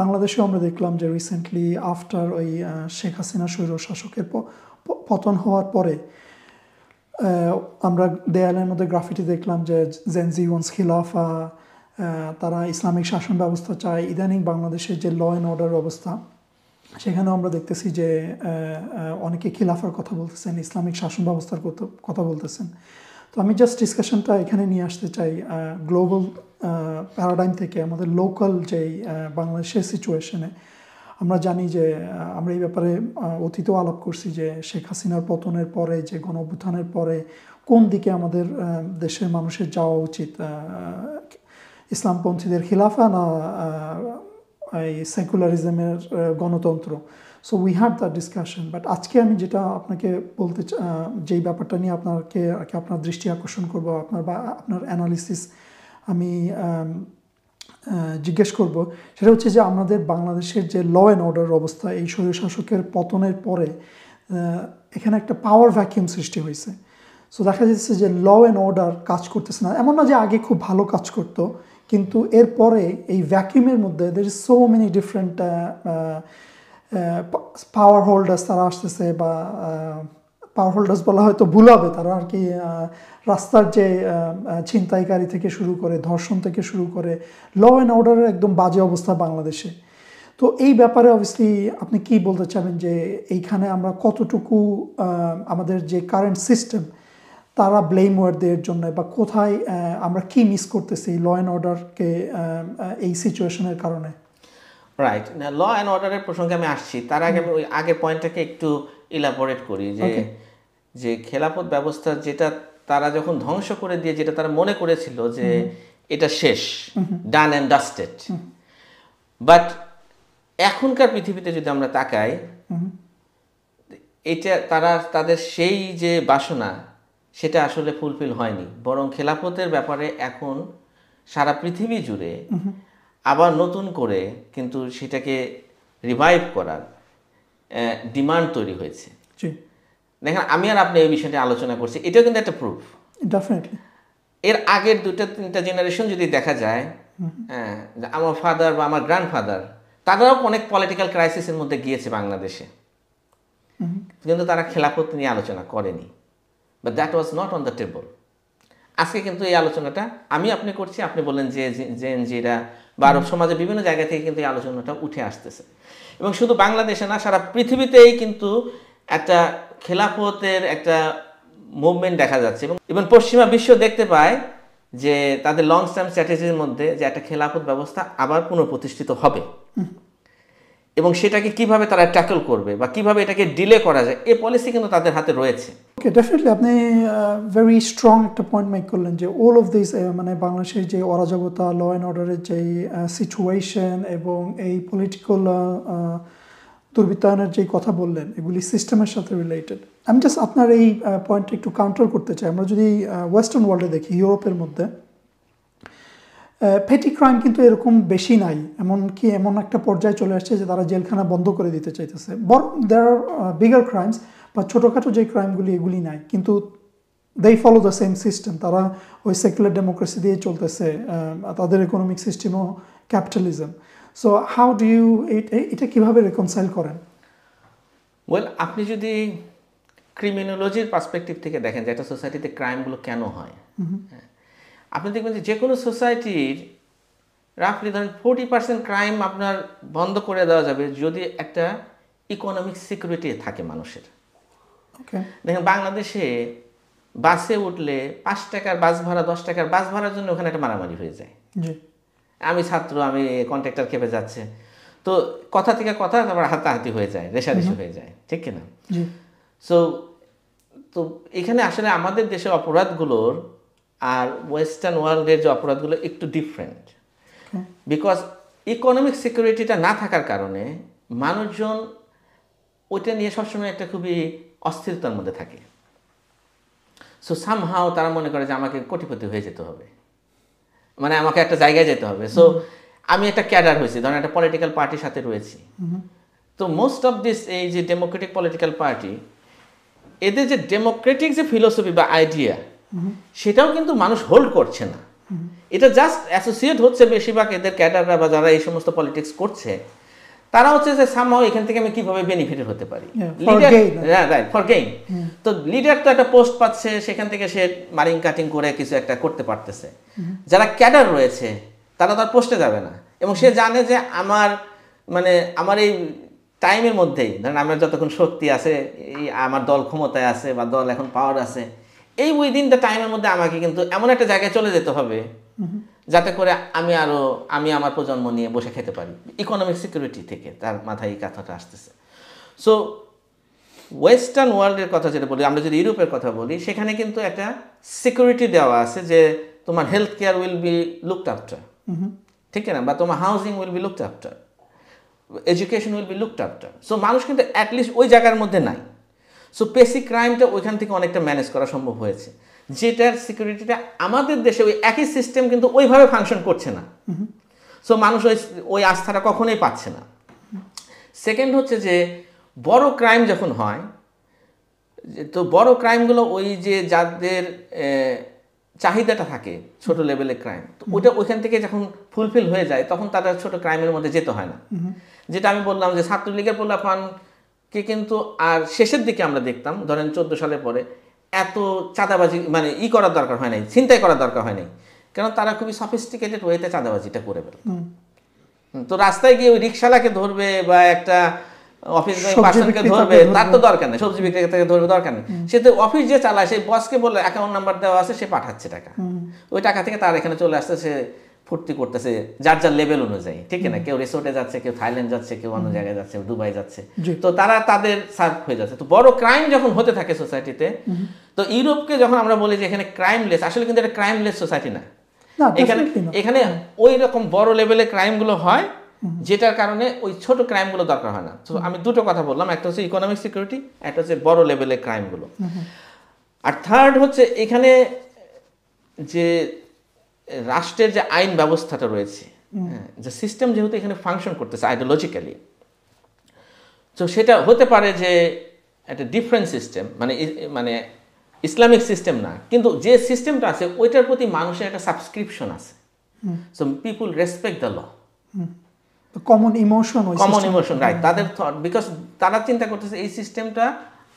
বাংলাদেশেও আমরা দেখলাম যে রিসেন্টলি আফটার ওই শেখ হাসিনা স্বৈর শাসকের পতন হওয়ার পরে আমরা দেয়ালের মধ্যে গ্রাফিটি দেখলাম যে জেনজি ওয়ান্স খিলাফা, তারা ইসলামিক শাসন ব্যবস্থা চায়। ইদানিং বাংলাদেশের যে ল অ্যান্ড অর্ডার অবস্থা, সেখানেও আমরা দেখতেছি যে অনেকে খিলাফার কথা বলতেছেন, ইসলামিক শাসন ব্যবস্থার কথা বলতেছেন। তো আমি জাস্ট ডিসকাশনটা এখানে নিয়ে আসতে চাই গ্লোবাল প্যারাডাইম থেকে আমাদের লোকাল যেই বাংলাদেশের সিচুয়েশনে। আমরা জানি যে আমরা এই ব্যাপারে অতীতেও আলাপ করছি যে শেখ হাসিনার পতনের পরে, যে গণঅভ্যুত্থানের পরে কোন দিকে আমাদের দেশের মানুষের যাওয়া উচিত, ইসলামপন্থীদের খিলাফা না এই সেকুলারিজমের গণতন্ত্র। So we had that discussion. But আজকে আমি যেটা আপনাকে বলতে যেই ব্যাপারটা নিয়ে আপনার দৃষ্টি আকর্ষণ করবো, আপনার অ্যানালিসিস আমি জিজ্ঞেস করব, সেটা হচ্ছে যে আমাদের বাংলাদেশের যে ল অ্যান্ড অর্ডার অবস্থা, এই স্বৈরশাসকের পতনের পরে এখানে একটা পাওয়ার ভ্যাকিউম সৃষ্টি হয়েছে। সো দেখা যাচ্ছে যে ল অ্যান্ড অর্ডার কাজ করতেছে না। এমন না যে আগে খুব ভালো কাজ করতো, কিন্তু এরপরে এই ভ্যাকিউমের মধ্যে there is so many different power holders তারা আসতেছে, বা পাওয়ার হোল্ডার্স বলা হয়তো ভুল হবে, তারা আর কি রাস্তার যে ছিনতাইকারী থেকে শুরু করে, ধর্ষণ থেকে শুরু করে, ল অ্যান্ড অর্ডারের একদম বাজে অবস্থা বাংলাদেশে। তো এই ব্যাপারে অবভিয়াসলি আপনি কি বলতে চাবেন যে এইখানে আমরা কতটুকু আমাদের যে কারেন্ট সিস্টেম তারা ব্লেম ওয়ার্ডদের জন্য, বা কোথায় আমরা কি মিস করতেছি ল অ্যান্ড অর্ডারকে এই সিচুয়েশনের কারণে? রাইট, ল অ্যান্ড অর্ডারের প্রসঙ্গে আমি আসছি, তার আগে আমি ওই আগের পয়েন্টটাকে একটু ইলাবোরেট করি যে খেলাফত ব্যবস্থা যেটা তারা যখন ধ্বংস করে দিয়ে যেটা তারা মনে করেছিল যে এটা শেষ, ডান অ্যান্ড ডাস্টেড, বাট এখনকার পৃথিবীতে যদি আমরা তাকাই, এটা তাদের সেই যে বাসনা সেটা আসলে ফুলফিল হয়নি, বরং খেলাফতের ব্যাপারে এখন সারা পৃথিবী জুড়ে আবার নতুন করে কিন্তু সেটাকে রিভাইভ করার ডিমান্ড তৈরি হয়েছে। দেখেন, আমি আর আপনি এই বিষয়টি আলোচনা করছি, এটাও কিন্তু একটা প্রুফ। ডেফিনেটলি এর আগের 2-3টা জেনারেশন যদি দেখা যায়, আমার ফাদার বা আমার গ্র্যান্ডফাদার, তারাও অনেক পলিটিক্যাল ক্রাইসিসের মধ্যে গিয়েছে বাংলাদেশে, কিন্তু তারা খেলাফত নিয়ে আলোচনা করেনি, but that was not on the table. আজকে কিন্তু এই আলোচনাটা আমি আপনি করছি, আপনি বললেন যে জেনজিরা বা আরব সমাজে বিভিন্ন জায়গা থেকে কিন্তু এই আলোচনাটা উঠে আসতেছে, এবং শুধু বাংলাদেশে না, সারা পৃথিবীতেই কিন্তু একটা খেলাফতের একটা মুভমেন্ট দেখা যাচ্ছে, এবং পশ্চিমা বিশ্ব দেখতে পায় যে তাদের লং টার্ম স্ট্র্যাটেজির মধ্যে যে একটা খেলাফত ব্যবস্থা আবার পুনঃপ্রতিষ্ঠিত হবে, এবং সেটাকে কিভাবে তারা ট্যাকল করবে বা কিভাবে এটাকে ডিলে করা যায়, এই পলিসি কিন্তু তাদের হাতে রয়েছে। ওকে, ডেফিনেটলি আপনি ভেরি স্ট্রং একটা পয়েন্ট মেক করলেন যে অল অফ দিস, মানে বাংলাদেশের যে অরাজকতা, ল অ্যান্ড অর্ডারের যে সিচুয়েশন এবং এই পলিটিক্যাল দুর্বৃত্তায়নের যে কথা বললেন, এগুলি সিস্টেমের সাথে রিলেটেড। আমি জাস্ট আপনার এই পয়েন্টটা একটু কাউন্টার করতে চাই। আমরা যদি ওয়েস্টার্ন ওয়ার্ল্ডে দেখি, ইউরোপের মধ্যে পেটি ক্রাইম কিন্তু এরকম বেশি নাই, এমনকি এমন একটা পর্যায়ে চলে আসছে যে তারা জেলখানা বন্ধ করে দিতে চাইতেছে। বরং দেয়ার আর বিগার ক্রাইমস, বা ছোটোখাটো যে ক্রাইমগুলি এগুলি নাই, কিন্তু they follow the same system, তারা ওই সেকুলার ডেমোক্রেসি দিয়ে চলতেছে, তাদের ইকোনমিক সিস্টেমও capitalism. So how do you এটা কীভাবে রেকনসাইল করেন? ওয়েল, আপনি যদি ক্রিমিনোলজির পার্সপেক্টিভ থেকে দেখেন যে একটা সোসাইটিতে ক্রাইমগুলো কেন হয়, আপনি দেখবেন যে কোনো সোসাইটির রাফলি ধরেন 40% ক্রাইম আপনার বন্ধ করে দেওয়া যাবে যদি একটা ইকোনমিক সিকিউরিটি থাকে মানুষের। দেখেন, বাংলাদেশে বাসে উঠলে 5 টাকার বাস ভাড়া, 10 টাকার বাস ভাড়ার জন্য ওখানে একটা মারামারি হয়ে যায়। আমি ছাত্র, আমি কন্ট্রাক্টর খেপে যাচ্ছে, তো কথা থেকে কথা তারপর হাতাহাতি হয়ে যায়, রেষারেষি হয়ে যায়, ঠিক কিনা? সো তো এখানে আসলে আমাদের দেশের অপরাধগুলোর আর ওয়েস্টার্ন ওয়ার্ল্ডের যে অপরাধগুলো একটু ডিফারেন্ট, বিকজ ইকোনমিক সিকিউরিটিটা না থাকার কারণে মানুষজন ওইটা নিয়ে সবসময় একটা খুবই অস্থিরতার মধ্যে থাকে। সো সামহাও তারা মনে করে যে আমাকে কোটিপতি হয়ে যেতে হবে, মানে আমাকে একটা জায়গায় যেতে হবে। সো আমি একটা ক্যাডার হয়েছি, ধরেন একটা পলিটিক্যাল পার্টির সাথে রয়েছি, তো মোস্ট অফ দিস এই যে ডেমোক্রেটিক পলিটিক্যাল পার্টি, এদের যে ডেমোক্রেটিক যে ফিলোসফি বা আইডিয়া, সেটাও কিন্তু মানুষ হোল্ড করছে না। এটা জাস্ট অ্যাসোসিয়েট হচ্ছে বেশিরভাগ এদের ক্যাডাররা বা যারা এই সমস্ত পলিটিক্স করছে, তারা হচ্ছে যে সামহাও এখান থেকে আমি কিভাবে বেনিফিটেড হতে পারি, রাইট, ফর গেইন। তো লিডার তো একটা পোস্ট পাচ্ছে, সেখান থেকে সে মারিং কাটিং করে কিছু একটা করতে পারতেছে। যারা ক্যাডার রয়েছে তারা তার পোস্টে যাবে না, এবং সে জানে যে আমার এই টাইমের মধ্যেই, ধরেন আমার যতক্ষণ শক্তি আছে, এই আমার দল ক্ষমতায় আছে বা দল এখন পাওয়ার আছে, এই উইদিন দ্য টাইমের মধ্যে আমাকে কিন্তু এমন একটা জায়গায় চলে যেতে হবে যাতে করে আমি আমার প্রজন্ম নিয়ে বসে খেতে পারি। ইকোনমিক সিকিউরিটি থেকে তার মাথায় এই কথাটা আসতেছে। সো ওয়েস্টার্ন ওয়ার্ল্ডের কথা যেটা বলি, আমরা যদি ইউরোপের কথা বলি, সেখানে কিন্তু একটা সিকিউরিটি দেওয়া আছে যে তোমার health care will be looked after, ঠিক না, বা তোমার housing will be looked after, education will be looked after. So মানুষ কিন্তু অ্যাটলিস্ট ওই জায়গার মধ্যে নাই। সো বেসিক ক্রাইমটা ওইখান থেকে অনেকটা ম্যানেজ করা সম্ভব হয়েছে, যেটার সিকিউরিটিটা আমাদের দেশে ওই একই সিস্টেম কিন্তু ওইভাবে ফাংশন করছে না। সো মানুষ ওই আস্থাটা কখনোই পাচ্ছে না। সেকেন্ড হচ্ছে যে বড় ক্রাইম যখন হয়, তো বড় ক্রাইমগুলো ওই যে যাদের চাহিদাটা থাকে ছোট লেভেলের ক্রাইম, তো ওইটা ওইখান থেকে যখন ফুলফিল হয়ে যায় তখন তারা ছোট ক্রাইমের মধ্যে যেতে হয় না। যেটা আমি বললাম যে ছাত্রলীগের পোলাপানকে কিন্তু আর শেষের দিকে আমরা দেখতাম, ধরেন 14 সালের পরে এত চাঁদাবাজি মানে করার দরকার হয় নাই, ছিনতাই করার দরকার হয় নাই, কারণ তারা খুবই সফিস্টিকেটেড ওয়েতে চাঁদাবাজিটা করে ফেলত। তো রাস্তায় গিয়ে ওই রিক্সাওয়ালাকে ধরবে বা একটা অফিস পার্সনকে ধরবে তার তো দরকার নেই, সবজি বিক্রেতাকে ধরবে দরকার নেই, সে তো অফিস যে চালায় সেই বসকে বলে অ্যাকাউন্ট নাম্বার দেওয়া আছে, সে পাঠাচ্ছে টাকা, ওই টাকা থেকে তার এখানে চলে আসছে, সে ফুর্তি করতেছে যার যার লেভেল অনুযায়ী, ঠিক না? কেউ রিসোর্টে যাচ্ছে, কেউ থাইল্যান্ড যাচ্ছে, কেউ অন্য জায়গায় যাচ্ছে, দুবাই যাচ্ছে, তো তারা তাদের সার্ভ হয়ে যাচ্ছে। তো বড় ক্রাইম যখন হতে থাকে সোসাইটিতে, তো ইউরোপকে যখন আমরা বলি যে এখানে ক্রাইমলেস, আসলে কিন্তু এটা ক্রাইমলেস সোসাইটি না, এখানে ওই রকম বড় লেভেলের ক্রাইমগুলো হয় যেটার কারণে ওই ছোট ক্রাইমগুলো দরকার হয় না। তো আমি দুটো কথা বললাম, একটা হচ্ছে ইকোনমিক সিকিউরিটি, একটা হচ্ছে বড় লেভেলের ক্রাইমগুলো, আর থার্ড হচ্ছে এখানে যে রাষ্ট্রের যে আইন ব্যবস্থাটা রয়েছে, যে সিস্টেম যেহেতু এখানে ফাংশন করতেছে আইডিওলজিক্যালি, তো সেটা হতে পারে যে একটা ডিফারেন্ট সিস্টেম, মানে ইসলামিক সিস্টেম না, কিন্তু যে সিস্টেমটা আছে ওইটার প্রতি মানুষের একটা সাবস্ক্রিপশন আছে, so people respect the law, common emotion, right, তাদের থট, বিকজ তারা চিন্তা করতেছে এই সিস্টেমটা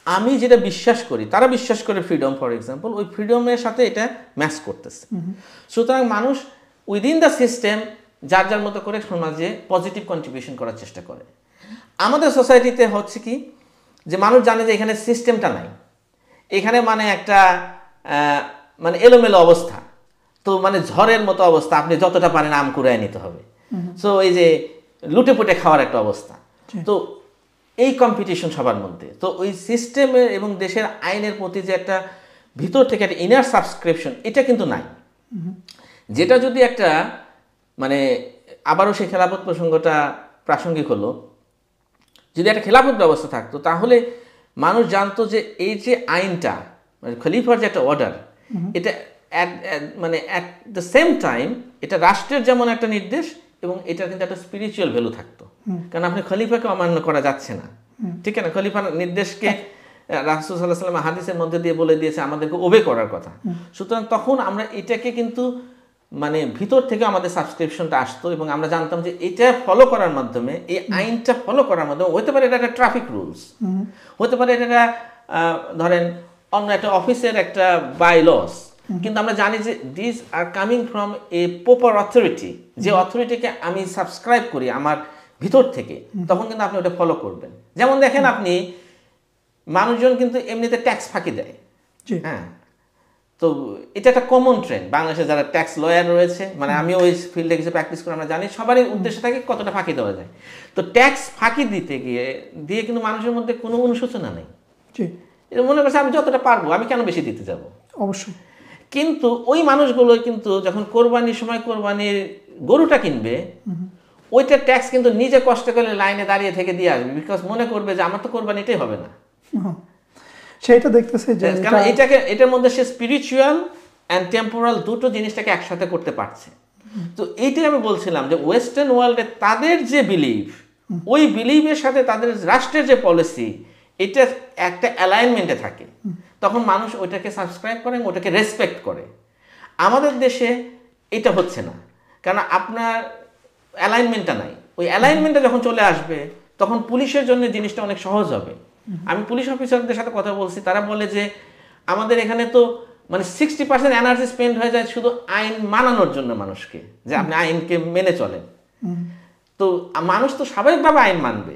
আমি যেটা বিশ্বাস করি, তারা বিশ্বাস করে ফ্রিডম ফর এক্সাম্পল, ওই ফ্রিডমের সাথে এটা ম্যাচ করতেছে। সুতরাং মানুষ উইদিন দ্য সিস্টেম যার যার মতো করে সমাজে পজিটিভ কন্ট্রিবিউশন করার চেষ্টা করে। আমাদের সোসাইটিতে হচ্ছে কি যে মানুষ জানে যে এখানে সিস্টেমটা নাই, এখানে মানে একটা মানে এলোমেলো অবস্থা, তো মানে ঝড়ের মতো অবস্থা, আপনি যতটা পারেন আম কুড়ায় নিতে হবে, সো এই যে লুটে পুটে খাওয়ার একটা অবস্থা, তো এই কম্পিটিশন সবার মধ্যে, তো ওই সিস্টেমের এবং দেশের আইনের প্রতি যে একটা ভিতর থেকে একটা ইনার সাবস্ক্রিপশন, এটা কিন্তু নাই। যেটা যদি একটা মানে আবারও সেই খেলাফত প্রসঙ্গটা প্রাসঙ্গিক হলো, যদি একটা খেলাফত ব্যবস্থা থাকতো তাহলে মানুষ জানতো যে এই যে আইনটা মানে খলিফার যে একটা অর্ডার, এটা মানে অ্যাট দ্য সেম টাইম এটা রাষ্ট্রের যেমন একটা নির্দেশ এবং এটার কিন্তু একটা স্পিরিচুয়াল ভ্যালু থাকতো, কারণ আপনি খলিফাকে অমান্য করা যাচ্ছে না, ঠিক না? খলিফার নির্দেশকে রাসূল সাল্লাল্লাহু আলাইহি ওয়াসাল্লাম হাদিসের মধ্যে দিয়ে বলে দিয়েছে আমাদেরকে ওবে করার কথা। সুতরাং তখন আমরা এটাকে কিন্তু মানে ভিতর থেকে আমাদের সাবস্ক্রিপশনটা আসতো এবং আমরা জানতাম যে এটা ফলো করার মাধ্যমে, এই আইনটা ফলো করার মাধ্যমে, হতে পারে এটা একটা ট্রাফিক রুলস, হতে পারে এটা ধরেন অন্য একটা অফিসের একটা বাই লস, কিন্তু আমরা জানি যে this are coming from a proper authority, যে অথরিটিকে আমি সাবস্ক্রাইব করি আমার ভিতর থেকে, তখন কিন্তু আপনি ওটা ফলো করবেন। যেমন দেখেন আপনি মানুষজন কিন্তু এমনিতে ট্যাক্স ফাঁকি দেয়, হ্যাঁ, তো এটা একটা কমন ট্রেন্ড বাংলাদেশে যারা ট্যাক্স লয়ার রয়েছে, মানে আমিও ওই ফিল্ডে কিছু প্র্যাকটিস করে আমরা জানি সবারই উদ্দেশ্য থাকে কতটা ফাঁকি দেওয়া যায়। তো ট্যাক্স ফাঁকি দিয়ে কিন্তু মানুষের মধ্যে কোনো অনুশোচনা নেই, মনে করছে আমি যতটা পারবো, আমি কেন বেশি দিতে যাব। অবশ্যই। কিন্তু ওই মানুষগুলো কিন্তু যখন কোরবানির সময় কোরবানির গরুটা কিনবে, ওইটা ট্যাক্স কিন্তু নিজে কষ্ট করে লাইনে দাঁড়িয়ে থেকে দিয়ে আসবে, বিকজ মনে করবে যে আমার তো কোরবানিটাই হবে না, সেটা দেখতেছে যে কারণ এটার মধ্যে সে স্পিরিচুয়াল অ্যান্ড টেম্পোরাল দুটো জিনিসটাকে একসাথে করতে পারছে। তো এইটাই আমি বলছিলাম যে ওয়েস্টার্ন ওয়ার্ল্ডে তাদের যে বিলিভ, ওই বিলিভের সাথে তাদের রাষ্ট্রের যে পলিসি, এটা একটা অ্যালাইনমেন্টে থাকে, তখন মানুষ ওইটাকে সাবস্ক্রাইব করে এবং ওটাকে রেসপেক্ট করে। আমাদের দেশে এটা হচ্ছে না, কারণ আপনার অ্যালাইনমেন্টটা নাই। ওই অ্যালাইনমেন্টটা যখন চলে আসবে তখন পুলিশের জন্য জিনিসটা অনেক সহজ হবে। আমি পুলিশ অফিসারদের সাথে কথা বলছি, তারা বলে যে আমাদের এখানে তো মানে 60% এনার্জি স্পেন্ড হয়ে যায় শুধু আইন মানানোর জন্য মানুষকে, যে আপনি আইনকে মেনে চলেন। তো মানুষ তো স্বাভাবিকভাবে আইন মানবে,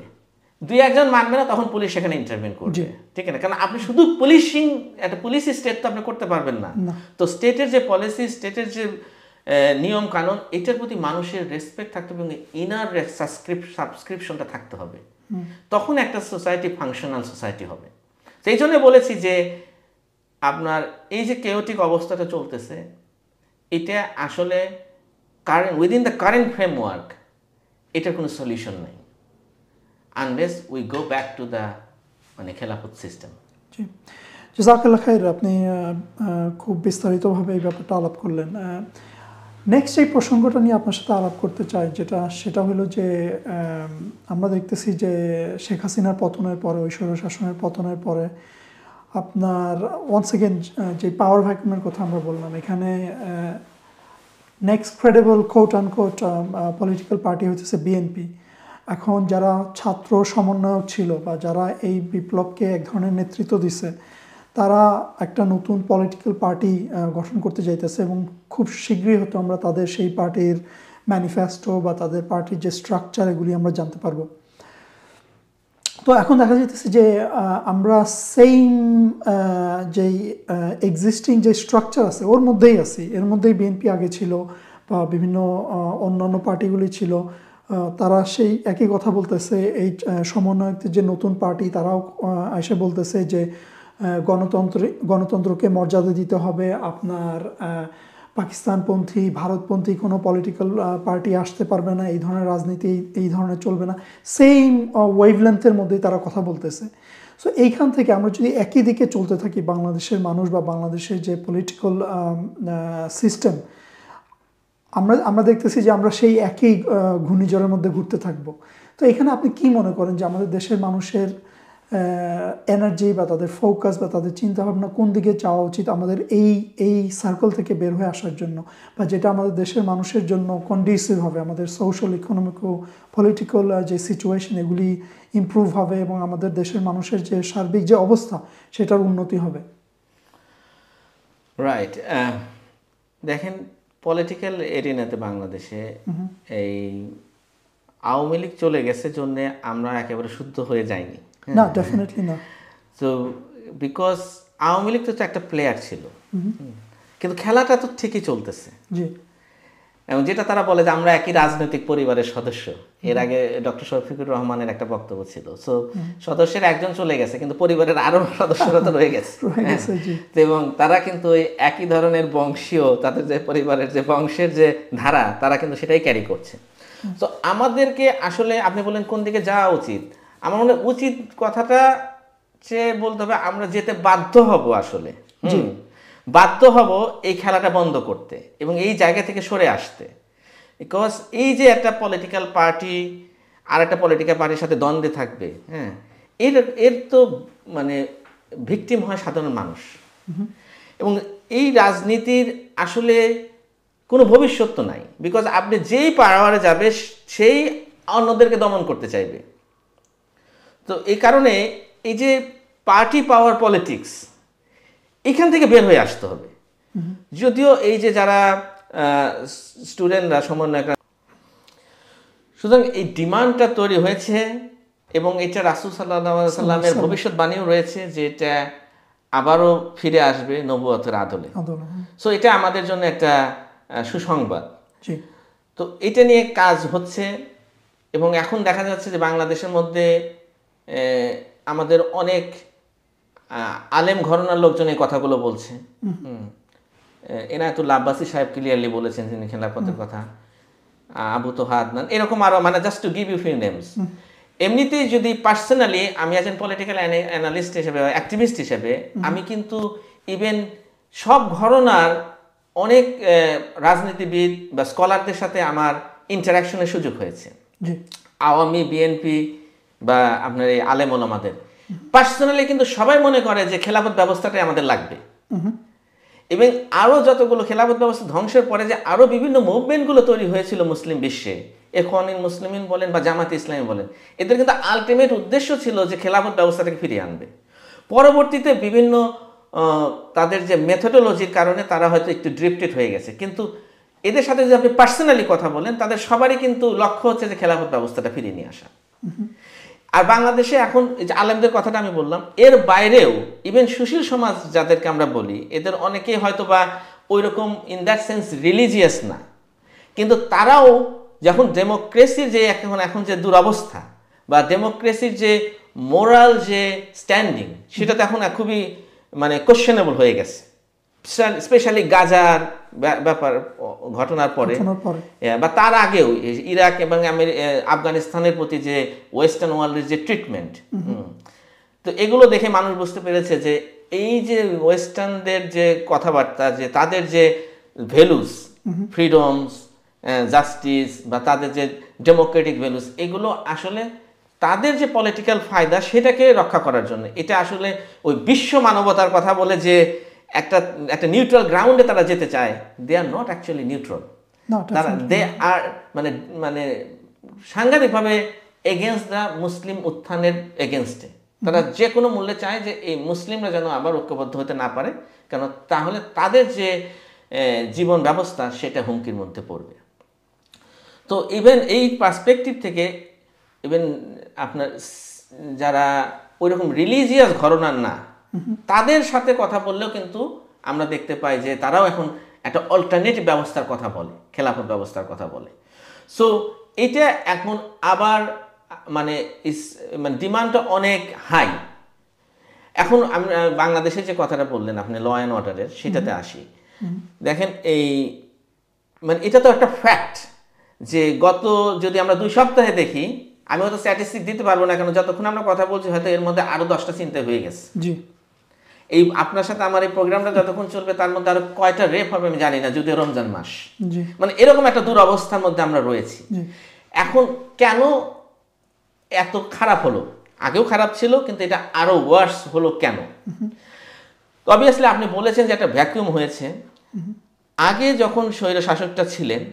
দুই একজন মানবে না, তখন পুলিশ সেখানে ইন্টারভেন করবে, ঠিক আছে? কারণ আপনি শুধু পুলিশিং, একটা পুলিশি স্টেট তো আপনি করতে পারবেন না। তো স্টেটের যে পলিসি, স্টেটের যে নিয়ম কানুন, এটার প্রতি মানুষের রেসপেক্ট থাকতে হবে এবং ইনার সাবস্ক্রিপশনটা থাকতে হবে, তখন একটা সোসাইটি ফাংশনাল সোসাইটি হবে। সেই জন্য বলেছি যে আপনার এই যে কেওটিক অবস্থাটা চলতেছে, এটা আসলে current within the current framework এটার কোনো সলিউশন নাই, unless we go back to the মানে খেলাফত সিস্টেম। জি, জাযাকাল্লাহ খাইর, আপনি খুব বিস্তারিতভাবে এই ব্যাপারটা আলাপ করলেন। নেক্সট এই প্রসঙ্গটা নিয়ে আপনার সাথে আলাপ করতে চাই, সেটা হলো যে আমরা দেখতেছি যে শেখ হাসিনার পতনের পরে, ওই স্বৈরশাসনের পতনের পরে আপনার ওয়ান্স এগেন যে পাওয়ার ভ্যাকুমের কথা আমরা বললাম, এখানে next credible coat unquote political party হচ্ছে বিএনপি। এখন যারা ছাত্র সমন্বয়ক ছিল বা যারা এই বিপ্লবকে এক ধরনের নেতৃত্ব দিছে, তারা একটা নতুন পলিটিক্যাল পার্টি গঠন করতে যাইতেছে এবং খুব শীঘ্রই হয়তো আমরা তাদের সেই পার্টির ম্যানিফেস্টো বা তাদের পার্টির যে স্ট্রাকচার এগুলি আমরা জানতে পারবো। তো এখন দেখা যাইতেছে যে আমরা সেম যেই এক্সিস্টিং যে স্ট্রাকচার আছে ওর মধ্যেই আছি, এর মধ্যেই বিএনপি আগে ছিল বা বিভিন্ন অন্যান্য পার্টিগুলি ছিল, তারা সেই একই কথা বলতেছে। এই সমন্বয়কদের যে নতুন পার্টি তারাও এসে বলতেছে যে গণতন্ত্রকে মর্যাদা দিতে হবে, আপনার পাকিস্তানপন্থী ভারতপন্থী কোনো পলিটিক্যাল পার্টি আসতে পারবে না, এই ধরনের রাজনীতি এই ধরনের চলবে না, সেম ওয়েভলেন্থের মধ্যেই তারা কথা বলতেছে। সো এইখান থেকে আমরা যদি একই দিকে চলতে থাকি, বাংলাদেশের মানুষ বা বাংলাদেশের যে পলিটিক্যাল সিস্টেম, আমরা দেখতেছি যে আমরা সেই একই ঘূর্ণিঝড়ের মধ্যে ঘুরতে থাকবো। তো এখানে আপনি কি মনে করেন যে আমাদের দেশের মানুষের এনার্জি বা তাদের ফোকাস বা তাদের চিন্তাভাবনা কোন দিকে যাওয়া উচিত আমাদের এই সার্কেল থেকে বের হয়ে আসার জন্য, বা যেটা আমাদের দেশের মানুষের জন্য কন্ডিসিভ হবে, আমাদের সোশ্যাল ইকোনমিক ও পলিটিক্যাল যে সিচুয়েশন এগুলি ইমপ্রুভ হবে এবং আমাদের দেশের মানুষের যে সার্বিক যে অবস্থা সেটার উন্নতি হবে? রাইট। দেখেন, পলিটিক্যাল এরিনাতে বাংলাদেশে এই আওয়ামী লীগ চলে গেছে জন্যে আমরা একেবারে শুদ্ধ হয়ে যাইনি। না, ডেফিনেটলি না। তো বিকজ আওয়ামী লীগ তো একটা প্লেয়ার ছিল, কিন্তু খেলাটা তো ঠিকই চলতেছে। জি। এবং যেটা তারা বলে যে আমরা একই রাজনৈতিক পরিবারের সদস্য। এর আগে ডক্টর শফিকুর রহমানের একটা বক্তব্য ছিল, সো সদস্যের একজন চলে গেছে কিন্তু পরিবারের আরো সদস্যরা তো রয়ে গেছে। এবং তারা কিন্তু ওই একই ধরনের বংশীয়, তাদের যে পরিবারের যে বংশের যে ধারা, তারা কিন্তু সেটাই ক্যারি করছে। তো আমাদেরকে আসলে আপনি বলেন কোন দিকে যাওয়া উচিত, আমার মনে হয় উচিত কথাটা যে বলতে হবে আমরা যেতে বাধ্য হব, আসলে বাধ্য হব এই খেলাটা বন্ধ করতে এবং এই জায়গা থেকে সরে আসতে। বিকজ এই যে একটা পলিটিক্যাল পার্টি আর একটা পলিটিক্যাল পার্টির সাথে দ্বন্দ্বে থাকবে, হ্যাঁ, এর তো মানে ভিকটিম হয় সাধারণ মানুষ। এবং এই রাজনীতির আসলে কোনো ভবিষ্যৎ তো নাই, বিকজ আপনি যেই পাওয়ারে যাবে সেই অন্যদেরকে দমন করতে চাইবে। তো এই কারণে এই যে পার্টি পাওয়ার পলিটিক্স, এখান থেকে বের হয়ে আসতে হবে। যদিও এই যে যারা স্টুডেন্টরা সমন্বয়করা, সুতরাং এই ডিমান্ডটা তৈরি হয়েছে এবং এটা রাসূল সাল্লাল্লাহু আলাইহি ওয়াসাল্লামের ভবিষ্যৎবাণীও রয়েছে যে এটা আবারও ফিরে আসবে নবুয়তের আদলে। সো এটা আমাদের জন্য একটা সুসংবাদ। তো এটা নিয়ে কাজ হচ্ছে এবং এখন দেখা যাচ্ছে যে বাংলাদেশের মধ্যে আমাদের অনেক আলেম ঘরানার লোকজন এই কথাগুলো বলছে। এনায়েতুল্লাহ আব্বাসী সাহেব ক্লিয়ারলি বলেছেন তিনি খেলাফতের কথা, আবু তোহা আদনান, এরকম আরো, মানে just to give you few names. এমনিতেই যদি পার্সোনালি আমি একজন পলিটিক্যাল অ্যানালিস্ট হিসেবে, অ্যাক্টিভিস্ট হিসেবে, আমি কিন্তু ইভেন সব ঘরানার অনেক রাজনীতিবিদ বা স্কলারদের সাথে আমার ইন্টারাকশনের সুযোগ হয়েছে। আওয়ামী, বিএনপি বা আপনার এই আলেম ওলামাদের পার্সোনালি কিন্তু সবাই মনে করে যে খেলাফত ব্যবস্থাটাই আমাদের লাগবে। এবং আরও যতগুলো খেলাফত ব্যবস্থা ধ্বংসের পরে যে আরও বিভিন্ন মুভমেন্টগুলো তৈরি হয়েছিল মুসলিম বিশ্বে, ইখওয়ানুল মুসলিমিন বলেন বা জামাতে ইসলামী বলেন, এদের কিন্তু আলটিমেট উদ্দেশ্য ছিল যে খেলাফত ব্যবস্থাটাকে ফিরিয়ে আনবে। পরবর্তীতে বিভিন্ন তাদের যে মেথোডোলজির কারণে তারা হয়তো একটু ড্রিফটেড হয়ে গেছে, কিন্তু এদের সাথে যদি আপনি পার্সোনালি কথা বলেন তাদের সবারই কিন্তু লক্ষ্য হচ্ছে যে খেলাফত ব্যবস্থাটা ফিরিয়ে নিয়ে আসা। আর বাংলাদেশে এখন এই যে আলেমদের কথাটা আমি বললাম, এর বাইরেও ইভেন সুশীল সমাজ যাদেরকে আমরা বলি, এদের অনেকেই হয়তো বা ওই রকম ইন দ্যাট সেন্স রিলিজিয়াস না, কিন্তু তারাও যখন ডেমোক্রেসির যে এখন যে দুরবস্থা বা ডেমোক্রেসির যে মোরাল যে স্ট্যান্ডিং, সেটা তো এখন খুবই মানে কোশ্চেনেবল হয়ে গেছে, স্পেশালি গাজার ব্যাপার ঘটনার পরে বা তার আগেও ইরাক এবং আফগানিস্তানের প্রতি যে ওয়েস্টার্ন ওয়ার্ল্ডের যে ট্রিটমেন্ট, তো এগুলো দেখে মানুষ বুঝতে পেরেছে যে এই যে ওয়েস্টার্নদের যে কথাবার্তা, যে তাদের যে ভ্যালুস, ফ্রিডমস, জাস্টিস বা তাদের যে ডেমোক্রেটিক ভ্যালুস, এগুলো আসলে তাদের যে পলিটিক্যাল ফায়দা সেটাকে রক্ষা করার জন্য, এটা আসলে ওই বিশ্ব মানবতার কথা বলে যে একটা একটা নিউট্রাল গ্রাউন্ডে তারা যেতে চায়, দে আর নট অ্যাকচুয়ালি নিউট্রাল। তারা দে আর মানে মানে সাংঘাতিকভাবে এগেনস্ট দ্য মুসলিম উত্থানের এগেনস্টে। তারা যে কোনো মূল্যে চায় যে এই মুসলিমরা যেন আবার ঐক্যবদ্ধ হতে না পারে, কেন তাহলে তাদের যে জীবন ব্যবস্থা সেটা হুমকির মধ্যে পড়বে। তো ইভেন এই পার্সপেক্টিভ থেকে ইভেন আপনার যারা ওইরকম রিলিজিয়াস ঘরানার না, তাদের সাথে কথা বললেও কিন্তু আমরা দেখতে পাই যে তারাও এখন একটা অল্টারনেটিভ ব্যবস্থার কথা বলে, খেলাফত ব্যবস্থার কথা বলে। সো এটা এখন আবার মানে ডিমান্ডটা অনেক হাই। এখন আমরা বাংলাদেশের যে কথাটা বললেন আপনি ল অ্যান্ড অর্ডারের, সেটাতে আসি। দেখেন এই মানে এটা তো একটা ফ্যাক্ট যে গত যদি আমরা 2 সপ্তাহে দেখি, আমি হয়তো স্ট্যাটিস্টিক দিতে পারবো না, কেন যতক্ষণ আমরা কথা বলছি হয়তো এর মধ্যে আরো 10টা চিন্তা হয়ে গেছে। জি, এই আপনার সাথে আমার এই প্রোগ্রামটা যতক্ষণ চলবে তার মধ্যে আরো কয়টা রেপ হবে আমি জানি না, যদিও রমজান মাস। জি, মানে এরকম একটা দুরবস্থার মধ্যে আমরা রয়েছি। জি, এখন কেন এত খারাপ হলো? আগেও খারাপ ছিল, কিন্তু এটা আরো ওয়ার্স হলো কেন? অবভিয়াসলি আপনি বলেছেন যে একটা ভ্যাকুয়াম হয়েছে। আগে যখন স্বৈর শাসকটা ছিলেন,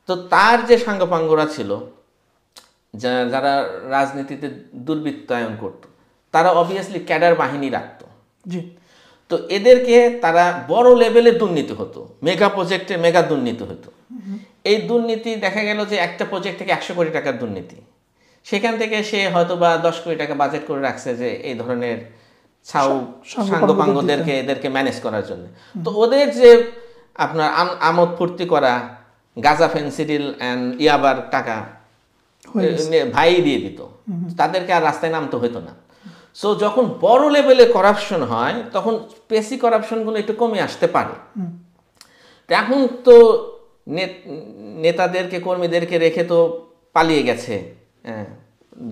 তো তার যে সাঙ্গপাঙ্গরা ছিল, যারা রাজনীতিতে দুর্বৃত্তায়ন করত, তারা অবভিয়াসলি ক্যাডার বাহিনী রাখত। জি, তো এদেরকে তারা বড় লেভেলে দুর্নীতি হতো, মেগা প্রজেক্টে মেগা দুর্নীতি হতো। এই দুর্নীতি দেখা গেল যে একটা প্রজেক্ট থেকে 100 কোটি টাকার দুর্নীতি, সেখান থেকে সে হয়তো বা 10 কোটি টাকা বাজেট করে রাখছে যে এই ধরনের সাঙ্গপাঙ্গদেরকে এদেরকে ম্যানেজ করার জন্য। তো ওদের যে আপনার আমোদ ফুর্তি করা গাঁজা, ফেন্সিডিল অ্যান্ড ইয়াবার টাকা ভাই দিয়ে দিত, তাদেরকে আর রাস্তায় নামতে হতো না। সো যখন বড় লেভেলে করাপশন হয় তখন পেসি করাপশনগুলো একটু কমে আসতে পারে। এখন তো নেতাদেরকে কর্মীদেরকে রেখে তো পালিয়ে গেছে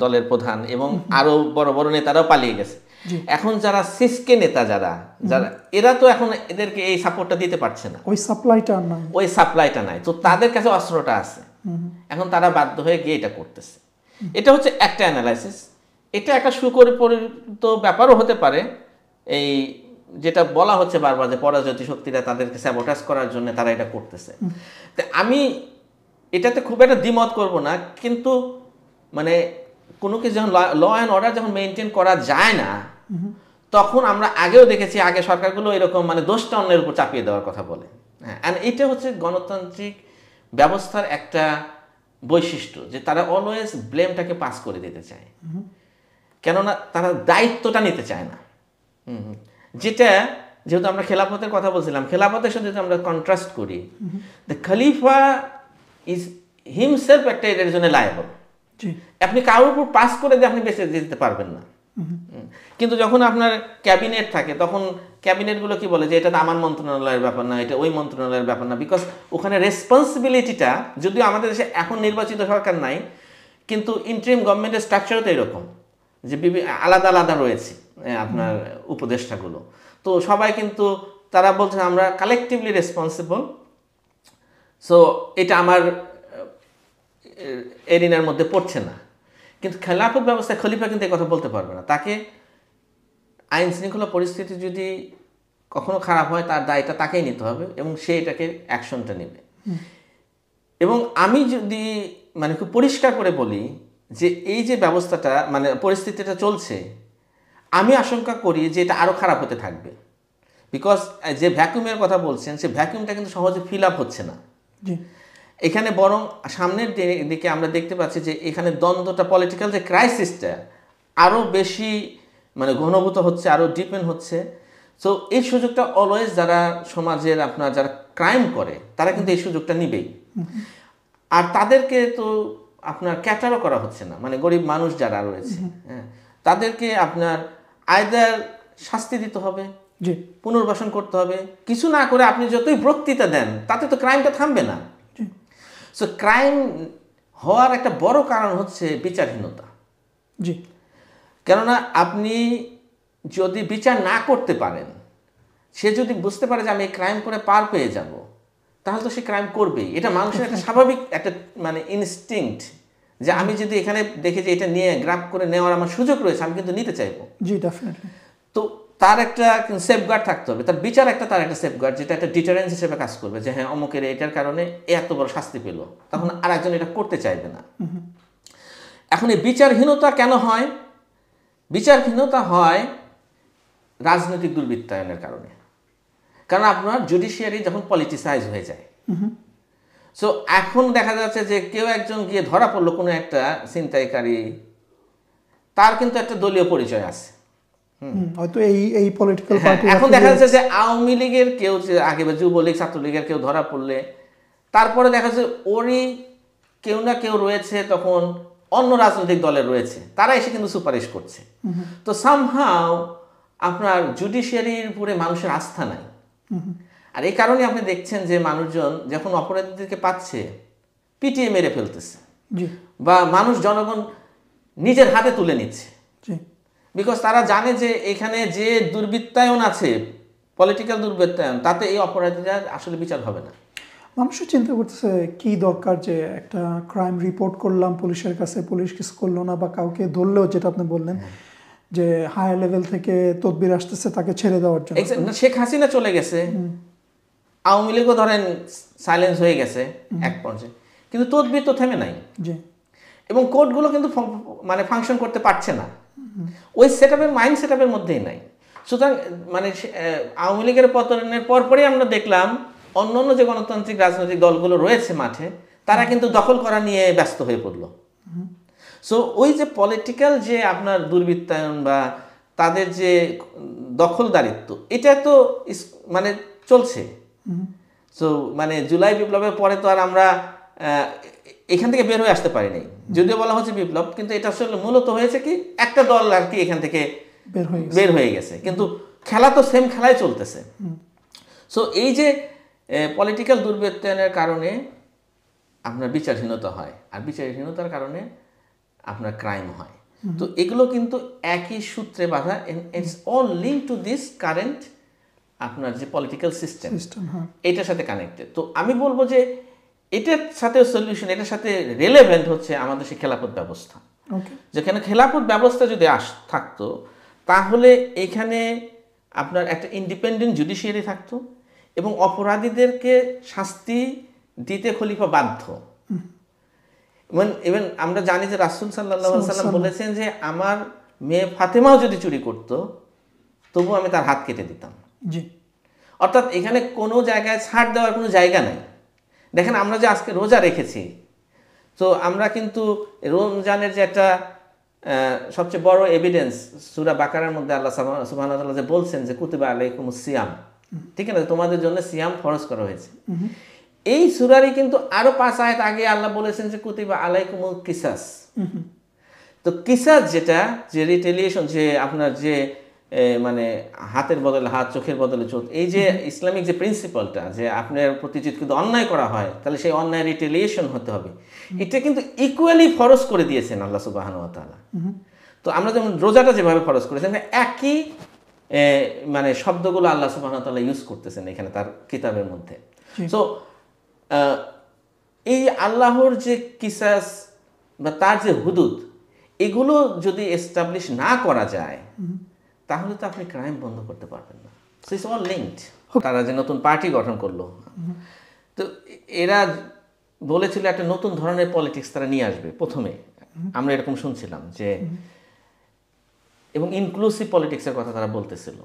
দলের প্রধান, এবং আরো বড় বড় নেতারাও পালিয়ে গেছে। এখন যারা সিসকে নেতা যারা এরা তো এখন এদেরকে এই সাপোর্টটা দিতে পারছে না, ওই সাপ্লাইটা নাই। তো তাদের কাছে অস্ত্রটা আছে, এখন তারা বাধ্য হয়ে গিয়ে এটা করতেছে। এটা হচ্ছে একটা অ্যানালাইসিস। এটা একটা সুপরিচিত ব্যাপারও হতে পারে, এই যেটা বলা হচ্ছে বারবার যে পরাজিত শক্তিরা তাদেরকে স্যাবোটাজ করার জন্য তারা এটা করতেছে। তো আমি এটাতে খুব একটা দ্বিমত করব না, কিন্তু মানে কোনো কিছু যখন ল অ্যান্ড অর্ডার যখন মেনটেন করা যায় না, তখন আমরা আগেও দেখেছি আগে সরকারগুলো এরকম মানে দোষটা অন্যের উপর চাপিয়ে দেওয়ার কথা বলে। হ্যাঁ, অ্যান্ড এটা হচ্ছে গণতান্ত্রিক ব্যবস্থার একটা বৈশিষ্ট্য যে তারা অলওয়েজ ব্লেমটাকে পাস করে দিতে চায়, কেননা তারা দায়িত্বটা নিতে চায় না। যেটা যেহেতু আমরা খেলাফতের কথা বলছিলাম, খেলাফতের সাথে যদি আমরা কন্ট্রাস্ট করি, দ্য খলিফা ইজ হিমসেলফ একটা এর জন্য লায়াবল। আপনি কারোর উপর পাস করে দিয়ে আপনি বেঁচে যেতে পারবেন না। কিন্তু যখন আপনার ক্যাবিনেট থাকে, তখন ক্যাবিনেটগুলো কি বলে যে এটা আমার মন্ত্রণালয়ের ব্যাপার না, এটা ওই মন্ত্রণালয়ের ব্যাপার না, বিকজ ওখানে রেসপন্সিবিলিটিটা, যদিও আমাদের দেশে এখন নির্বাচিত সরকার নাই, কিন্তু ইন্টারিম গভর্নমেন্টের স্ট্রাকচারও তো এরকম যে আলাদা আলাদা রয়েছে আপনার উপদেষ্টাগুলো। তো সবাই কিন্তু তারা বলছে আমরা কালেকটিভলি রেসপন্সিবল, সো এটা আমার এরিনার মধ্যে পড়ছে না। কিন্তু খেলাফত ব্যবস্থায় খলিফা কিন্তু এই কথা বলতে পারবে না। তাকে আইন শৃঙ্খলা পরিস্থিতি যদি কখনো খারাপ হয় তার দায়টা তাকেই নিতে হবে, এবং সে এটাকে অ্যাকশনটা নেবে। এবং আমি যদি মানে খুব পরিষ্কার করে বলি যে এই যে ব্যবস্থাটা মানে পরিস্থিতিটা চলছে, আমি আশঙ্কা করি যে এটা আরও খারাপ হতে থাকবে, বিকজ যে ভ্যাকুমের কথা বলছেন সে ভ্যাকুমটা কিন্তু সহজে ফিল আপ হচ্ছে না এখানে, বরং সামনের দিকে আমরা দেখতে পাচ্ছি যে এখানে দ্বন্দ্বটা, পলিটিক্যাল যে ক্রাইসিসটা আরও বেশি মানে ঘনীভূত হচ্ছে, আরও ডিপেন্ড হচ্ছে। সো এই সুযোগটা অলওয়েজ যারা সমাজের আপনার যারা ক্রাইম করে তারা কিন্তু এই সুযোগটা নিবেই, আর তাদেরকে তো আপনার ক্যাটারও করা হচ্ছে না। মানে গরিব মানুষ যারা রয়েছে, হ্যাঁ, তাদেরকে আপনার আইদার শাস্তি দিতে হবে, পুনর্বাসন করতে হবে, কিছু না করে আপনি যতই বক্তৃতা দেন তাতে তো ক্রাইমটা থামবে না। সো ক্রাইম হওয়ার একটা বড় কারণ হচ্ছে বিচারহীনতা। কেননা আপনি যদি বিচার না করতে পারেন, সে যদি বুঝতে পারে যে আমি এই ক্রাইম করে পার পেয়ে যাব, তাহলে তো সে ক্রাইম করবেই। এটা মানুষের একটা স্বাভাবিক একটা মানে ইনস্টিংক্ট যে আমি যদি এখানে দেখি যে এটা নিয়ে গ্রাব করে নেওয়ার আমার সুযোগ রয়েছে, আমি কিন্তু নিতে চাইবো। জি, ডেফিনেটলি। তো তার একটা সেফগার্ড থাকতে হবে, তার বিচার একটা, তার একটা সেফগার্ড, যেটা একটা ডিটারেন্স হিসেবে কাজ করবে, যে হ্যাঁ অমুকের এটার কারণে এত বড় শাস্তি পেল, তখন আর একজন এটা করতে চাইবে না। এখন এই বিচারহীনতা কেন হয়? বিচারহীনতা হয় রাজনৈতিক দুর্বৃত্তায়নের কারণে। কারণ আপনার জুডিশিয়ারি যখন পলিটিসাইজ হয়ে যায়, সো এখন দেখা যাচ্ছে যে কেউ একজন গিয়ে ধরা পড়লো কোনো একটা ছিনতাইকারী, তার কিন্তু একটা দলীয় পরিচয় আছে। হয়তো এই পলিটিক্যাল পার্টি এখন দেখা যাচ্ছে যে আওয়ামী লীগের কেউ, যে আগে বা যুবলীগ ছাত্রলীগের কেউ ধরা পড়লে, তারপরে দেখা যাচ্ছে ওরই কেউ না কেউ রয়েছে তখন অন্য রাজনৈতিক দলের রয়েছে, তারা এসে কিন্তু সুপারিশ করছে। তো সামহাও আপনার জুডিশিয়ারির উপরে মানুষের আস্থা নাই। আর এই কারণে আপনি দেখছেন যে মানুষজন যখন অপরাধীদেরকে পাচ্ছে, পিটিয়ে মেরে ফেলতেছে, বা মানুষ জনগণ নিজের হাতে তুলে নিচ্ছে, বিকজ তারা জানে যে এখানে যে দুর্বৃত্তায়ন আছে, পলিটিক্যাল দুর্বৃত্তায়ন, তাতে এই অপরাধীরা আসলে বিচার হবে না। মানুষও চিন্তা করতেছে কি দরকার যে একটা ক্রাইম রিপোর্ট করলাম পুলিশের কাছে, পুলিশ কিছু করলো না, বা কাউকে ধরলেও যেটা আপনি বললেন যে হায়ার লেভেল থেকে তদবির আসতেছে তাকে ছেড়ে দেওয়ার জন্য। শেখ হাসিনা চলে গেছে, আওয়ামী লীগও ধরেন সাইলেন্স হয়ে গেছে এক পর্যায়ে, কিন্তু তদবির তো থেমে নাই। এবং কোর্টগুলো কিন্তু মানে ফাংশন করতে পারছে না, ওই সেটআপের মাইন্ড সেটআপের মধ্যেই নাই। সুতরাং মানে আওয়ামী লীগের পতনের পরপরই আমরা দেখলাম অন্য অন্য যে গণতান্ত্রিক রাজনৈতিক দলগুলো রয়েছে মাঠে, তারা কিন্তু দখল করা নিয়ে ব্যস্ত হয়ে পড়লো। সো ওই যে পলিটিক্যাল যে আপনার দুর্বৃত্তায়ন বা তাদের যে দখলদারিত্ব, এটা তো মানে চলছে। সো মানে জুলাই বিপ্লবের পরে তো আর আমরা এখান থেকে বের হয়ে আসতে পারিনি, যদিও বলা হচ্ছে বিপ্লব, কিন্তু এটা আসলে মূলত হয়েছে কি একটা দল আর কি এখান থেকে বের হয়ে গেছে, কিন্তু খেলা তো সেম খেলাই চলতেছে। সো এই যে পলিটিক্যাল দুর্বৃত্তায়নের কারণে আপনার বিচারহীনতা হয়, আর বিচারহীনতার কারণে আপনার ক্রাইম হয়। তো এগুলো কিন্তু একই সূত্রে বাঁধা, it's all link to this current আপনার যে পলিটিক্যাল সিস্টেম, এটার সাথে কানেক্টেড। তো আমি বলবো যে এটার সাথে সলিউশন, এটার সাথে রিলেভেন্ট হচ্ছে আমাদের সেই খেলাফত ব্যবস্থা। যেখানে খেলাফত ব্যবস্থা যদি থাকতো, তাহলে এখানে আপনার একটা ইন্ডিপেন্ডেন্ট জুডিশিয়ারি থাকতো, এবং অপরাধীদেরকে শাস্তি দিতে খলিফা বাধ্য। ইভেন আমরা জানি যে রাসূল সাল্লাল্লাহু আলাইহি ওয়াসাল্লাম বলেছেন যে আমার মেয়ে ফাতেমাও যদি চুরি করতো, তবু আমি তার হাত কেটে দিতাম। অর্থাৎ এখানে কোনো জায়গায় ছাড় দেওয়ার কোনো জায়গা নাই। দেখেন আমরা যে আজকে রোজা রেখেছি, তো আমরা কিন্তু রমজানের যে একটা সবচেয়ে বড় এভিডেন্স, সূরা বাকারার মধ্যে আল্লাহ সুবহানাহু ওয়া তাআলা যে বলছেন যে কুতিবা আলাইকুমুস সিয়াম, ঠিক আছে, তোমাদের জন্য সিয়াম ফরজ করা হয়েছে। এই সূরারই কিন্তু আরো 5 আয়াত আগে আল্লাহ বলেছেন যে কুতিবা আলাইকুমুল কিসাস। তো কিসাস যেটা, যে রিটেলিয়েশন, যে আপনার যে মানে হাতের বদলে হাত, চোখের বদলে চোখ, এই যে ইসলামিক যে প্রিন্সিপালটা, যে আপনার প্রতি যদি কিন্তু অন্যায় করা হয় তাহলে সেই অন্যায় রিটেলিয়েশন হতে হবে, এটা কিন্তু ইকুয়ালি ফরজ করে দিয়েছেন আল্লাহ সুবহানাহু ওয়া তাআলা। তো আমরা যেমন রোজাটা যেভাবে ফরজ করেছেন, একই মানে শব্দগুলো আল্লাহ সুবহানাহু ওয়া তাআলা ইউজ করতেছেন এখানে তার কিতাবের মধ্যে। সো এই আল্লাহর যে কিসাস বা তার যে হুদুদ, এগুলো যদি এস্টাবলিশ না করা যায়, তাহলে তো আপনি ক্রাইম বন্ধ করতে পারবেন না। So it's all linked. তারা যে নতুন পার্টি গঠন করলো, তো এরা বলেছিল একটা নতুন ধরনের পলিটিক্স তারা নিয়ে আসবে প্রথমে, আমরা এরকম শুনছিলাম যে, এবং ইনক্লুসিভ পলিটিক্সের কথা তারা বলতেছিল।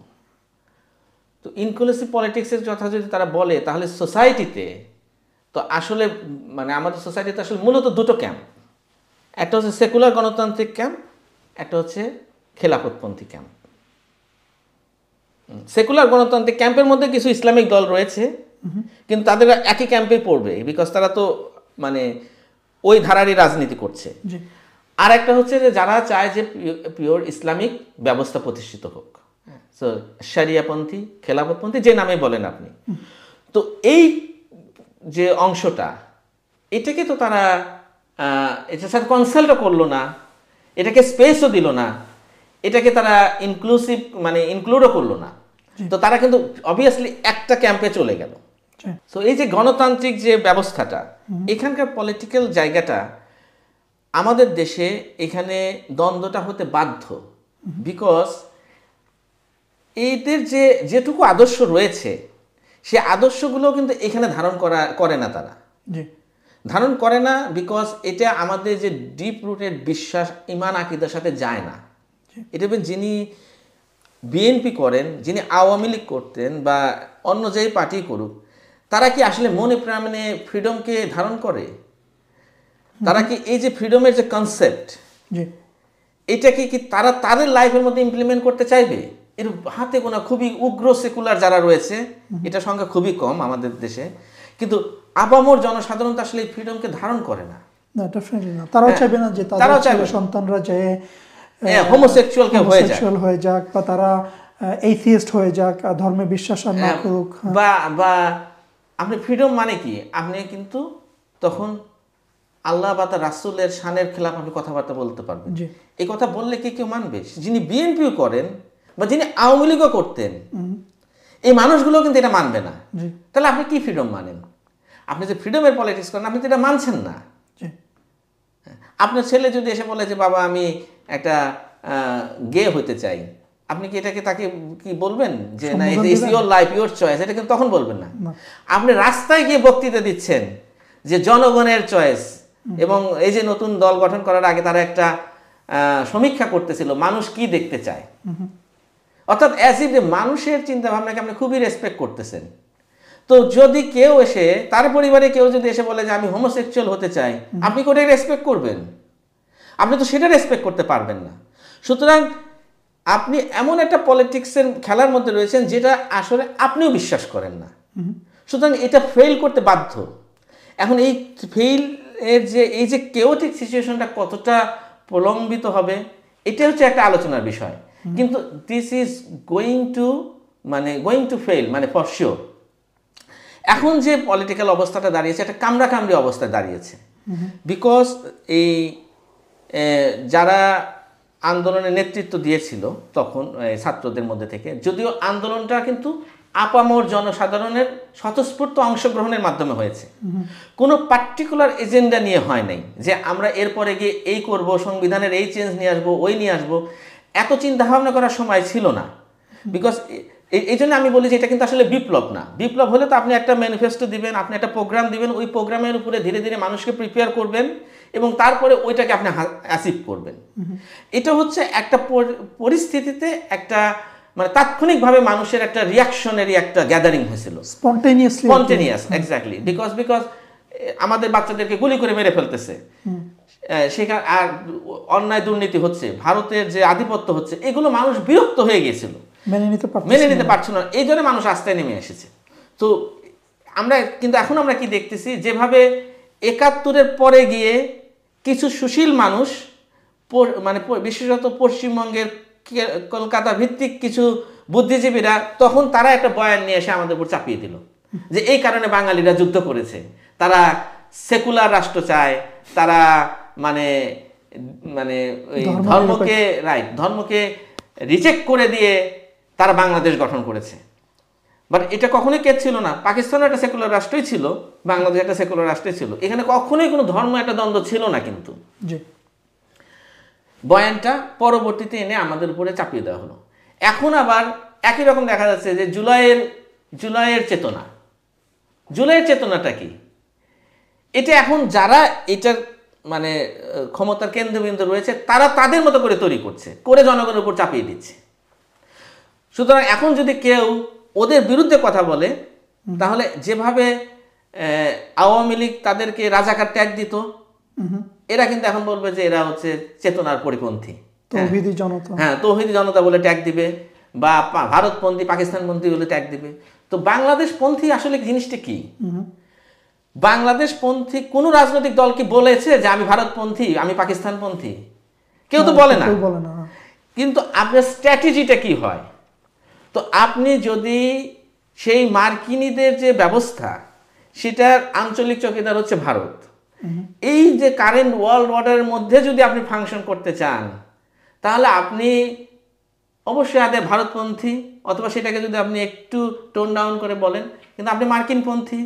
তো ইনক্লুসিভ পলিটিক্সের কথা যদি তারা বলে, তাহলে সোসাইটিতে তো আসলে মানে আমাদের সোসাইটিতে আসলে মূলত দুটো ক্যাম্প, একটা হচ্ছে সেকুলার গণতান্ত্রিক ক্যাম্প, একটা হচ্ছে খেলাফতপন্থী ক্যাম্প। সেকুলার গণতান্ত্রিক ক্যাম্পের মধ্যে কিছু ইসলামিক দল রয়েছে, কিন্তু তাদের একই ক্যাম্পে পড়বে, বিকজ তারা তো মানে ওই ধারারই রাজনীতি করছে। আর একটা হচ্ছে যে যারা চায় যে পিওর ইসলামিক ব্যবস্থা প্রতিষ্ঠিত হোক, সো শরিয়াপন্থী, খেলাফতপন্থী, যে নামে বলেন আপনি। তো এই যে অংশটা, এটাকে তো তারা এটার সাথে কনসাল্টও করলো না, এটাকে স্পেসও দিল না, এটাকে তারা ইনক্লুসিভ মানে ইনক্লুডও করলো না। তো তারা কিন্তু অবভিয়াসলি একটা ক্যাম্পে চলে গেল। সো এই যে গণতান্ত্রিক যে ব্যবস্থাটা, এখানকার পলিটিক্যাল জায়গাটা আমাদের দেশে এখানে দ্বন্দ্বটা হতে বাধ্য, বিকজ এদের যেটুকু আদর্শ রয়েছে সে আদর্শগুলো কিন্তু এখানে ধারণ করে না, তারা জি ধারণ করে না, বিকজ এটা আমাদের যে ডিপ রুটেড বিশ্বাস ইমান আকিদার সাথে যায় না। এটা যিনি বিএনপি করেন, যিনি আওয়ামী লীগ করতেন বা অন্য যেই পার্টি করুক, তারা কি আসলে মনে প্রাণে ফ্রিডমকে ধারণ করে? তারা কি এই যে ফ্রিডমের যে কনসেপ্ট, জি এটাকে কি তারা তাদের লাইফের মধ্যে ইমপ্লিমেন্ট করতে চাইবে? এর হাতে গোনা খুবই উগ্র সেকুলার যারা রয়েছে, এটা সংখ্যা খুবই কম আমাদের দেশে, কিন্তু আপামর জনসাধারণ তো আসলে এই ফ্রিডমকে ধারণ করে না। না, ডেফিনেটলি না। তারাও চাইবে না যে তাদের ছেলে সন্তানরা যে হোমোসেক্সুয়াল হয়ে যাক বা তারা এথিস্ট হয়ে যাক, ধর্মে বিশ্বাস আর না করুক। বা আপনি ফ্রিডম মানে কি? আপনি কিন্তু তখন আল্লাহ বা তার রাসূলের শানের খেলাফ আপনি কথাবার্তা বলতে পারবেন। এই কথা বললে কি কেউ মানবে? যিনি বিএনপিও করেন বা যিনি আওয়ামী লীগও করতেন, এই মানুষগুলো কিন্তু এটা মানবে না। তাহলে আপনি কি ফ্রিডম মানেন? আপনি যে ফ্রিডমের পলিটিক্স করেন, আপনি তো এটা মানছেন না। আপনার ছেলে যদি এসে বলে যে বাবা আমি একটা গে হতে চাই, আপনি কি এটাকে তাকে কি বলবেন যে না এটা is your life your choice? এটা কিন্তু তখন বলবেন না। আপনি রাস্তায় গিয়ে বক্তৃতা দিচ্ছেন যে জনগণের চয়েস, এবং এই যে নতুন দল গঠন করার আগে তারা একটা সমীক্ষা করতেছিল মানুষ কি দেখতে চায়, অর্থাৎ অ্যাজ ইফ যে মানুষের চিন্তা ভাবনাকে আপনি খুবই রেসপেক্ট করতেছেন। তো যদি কেউ এসে তার পরিবারে কেউ যদি এসে বলে যে আমি হোমোসেক্সুয়াল হতে চাই, আপনি কোথায় রেসপেক্ট করবেন? আপনি তো সেটা রেসপেক্ট করতে পারবেন না। সুতরাং আপনি এমন একটা পলিটিক্সের খেলার মধ্যে রয়েছেন যেটা আসলে আপনিও বিশ্বাস করেন না। সুতরাং এটা ফেল করতে বাধ্য। এখন এই ফেল এর যে এই যে কেওটিক সিচুয়েশনটা কতটা প্রলম্বিত হবে, এটা হচ্ছে একটা আলোচনার বিষয়। কিন্তু this is going to fail, মানে ফর শিওর। এখন যে পলিটিক্যাল অবস্থাটা দাঁড়িয়েছে, একটা কামড়াকামড়ি অবস্থায় দাঁড়িয়েছে, বিকজ এই যারা আন্দোলনের নেতৃত্ব দিয়েছিল তখন ছাত্রদের মধ্যে থেকে, যদিও আন্দোলনটা কিন্তু আপামর জনসাধারণের স্বতঃস্ফূর্ত অংশগ্রহণের মাধ্যমে হয়েছে, কোনো পার্টিকুলার এজেন্ডা নিয়ে হয় নাই যে আমরা এরপরে গিয়ে এই করব, সংবিধানের এই চেঞ্জ নিয়ে আসবো, ওই নিয়ে আসবো, এত চিন্তা ভাবনা করার সময় ছিল না। বিকজ এই জন্য আমি বলি যে এটা কিন্তু আসলে বিপ্লব না। বিপ্লব হলে তো আপনি একটা ম্যানিফেস্টো দিবেন, আপনি একটা প্রোগ্রাম দিবেন, ওই প্রোগ্রামের উপরে ধীরে ধীরে মানুষকে প্রিপেয়ার করবেন এবং তারপরে ওইটাকে আপনি অ্যাচিভ করবেন। এটা হচ্ছে একটা পরিস্থিতিতে একটা মানে তাৎক্ষণিকভাবে মানুষের একটা রিয়াকশনেরই একটা গ্যাদারিং হয়েছিল, স্পন্টেনিয়াস এক্স্যাক্টলি। বিকজ আমাদের বাচ্চাদেরকে গুলি করে মেরে ফেলতেছে, সেখানে আর অন্যায় দুর্নীতি হচ্ছে, ভারতের যে আধিপত্য হচ্ছে, এগুলো মানুষ বিরক্ত হয়ে গিয়েছিল, মেনে নিতে পারছিল না। এই জন্য মানুষ রাস্তায় নেমে এসেছে। তো এখন আমরা কি দেখতেছি, যেভাবে ৭১-এর পরে গিয়ে কিছু সুশীল মানুষ, মানে বিশেষত পশ্চিমবঙ্গের কলকাতা ভিত্তিক কিছু বুদ্ধিজীবীরা, তখন তারা একটা বয়ান নিয়ে এসে আমাদের উপর চাপিয়ে দিল যে এই কারণে বাঙালিরা যুদ্ধ করেছে, তারা সেকুলার রাষ্ট্র চায়, তারা মানে ধর্মকে রিজেক্ট করে দিয়ে তারা বাংলাদেশ গঠন করেছে। বাট এটা কখনোই কেস ছিল না। পাকিস্তানও একটা সেকুলার রাষ্ট্রই ছিল, বাংলাদেশ একটা সেকুলার রাষ্ট্রই ছিল, এখানে কখনোই কোনো ধর্ম একটা দ্বন্দ্ব ছিল না। কিন্তু বয়ানটা পরবর্তীতে এনে আমাদের উপরে চাপিয়ে দেওয়া হলো। এখন আবার একই রকম দেখা যাচ্ছে যে জুলাইয়ের চেতনাটা কি, এটা এখন যারা এটার মানে ক্ষমতার কেন্দ্রবিন্দু রয়েছে তারা তাদের মতো করে তৈরি করে জনগণের উপর চাপিয়ে দিচ্ছে। সুতরাং এখন যদি কেউ ওদের বিরুদ্ধে কথা বলে, তাহলে যেভাবে আওয়ামী লীগ তাদেরকে রাজাকার ট্যাগ দিত, এরা কিন্তু এখন বলবে যে এরা হচ্ছে চেতনার পরিপন্থী, তৌহিদি জনতা বলে ট্যাগ দিবে, বা ভারতপন্থী পাকিস্তানপন্থী বলে ট্যাগ দিবে। তো বাংলাদেশপন্থী আসলে জিনিসটা কি? বাংলাদেশপন্থী কোন রাজনৈতিক দল কি বলেছে যে আমি ভারতপন্থী, আমি পাকিস্তানপন্থী? কেউ তো বলে না। কিন্তু আপনার স্ট্র্যাটেজিটা কি হয়? তো আপনি যদি সেই মার্কিনীদের যে ব্যবস্থা, সেটার আঞ্চলিক চৌকিদার হচ্ছে ভারত, এই যে কারেন্ট ওয়ার্ল্ড অর্ডারের মধ্যে যদি আপনি ফাংশন করতে চান, তাহলে আপনি অবশ্যই আদে ভারতপন্থী, অথবা সেটাকে যদি আপনি একটু টোন ডাউন করে বলেন, কিন্তু আপনি মার্কিনপন্থী,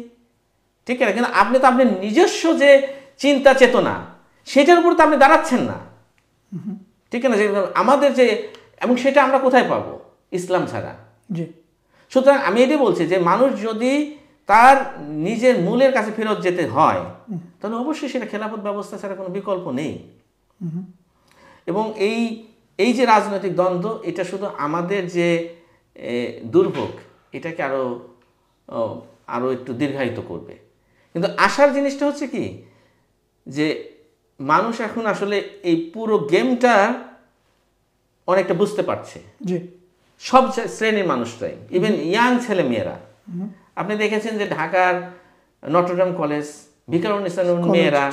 ঠিক আছে? কিন্তু আপনি তো আপনার নিজস্ব যে চিন্তা চেতনা, সেটার উপর তো আপনি দাঁড়াচ্ছেন না, ঠিক না? যে আমাদের যে, এবং সেটা আমরা কোথায় পাবো? ইসলাম ছাড়া। জি সুতরাং আমি এটাই বলছি যে মানুষ যদি তার নিজের মূলের কাছে ফেরত যেতে হয়, তাহলে অবশ্যই সেটা খেলাফত ব্যবস্থা ছাড়া কোনো বিকল্প নেই। এবং এই যে রাজনৈতিক দ্বন্দ্ব, এটা শুধু আমাদের যে দুর্ভোগ, এটাকে আরও একটু দীর্ঘায়িত করবে। কিন্তু আশার জিনিসটা হচ্ছে কি, যে মানুষ এখন আসলে এই পুরো গেমটা অনেকটা বুঝতে পারছে, জি সব শ্রেণীর মানুষরাই, ইভেন ইয়াং ছেলে মেয়েরা। আপনি দেখেছেন যে ঢাকার নটরডেম কলেজ, ভিকারুননিসা নূন মেয়েরা,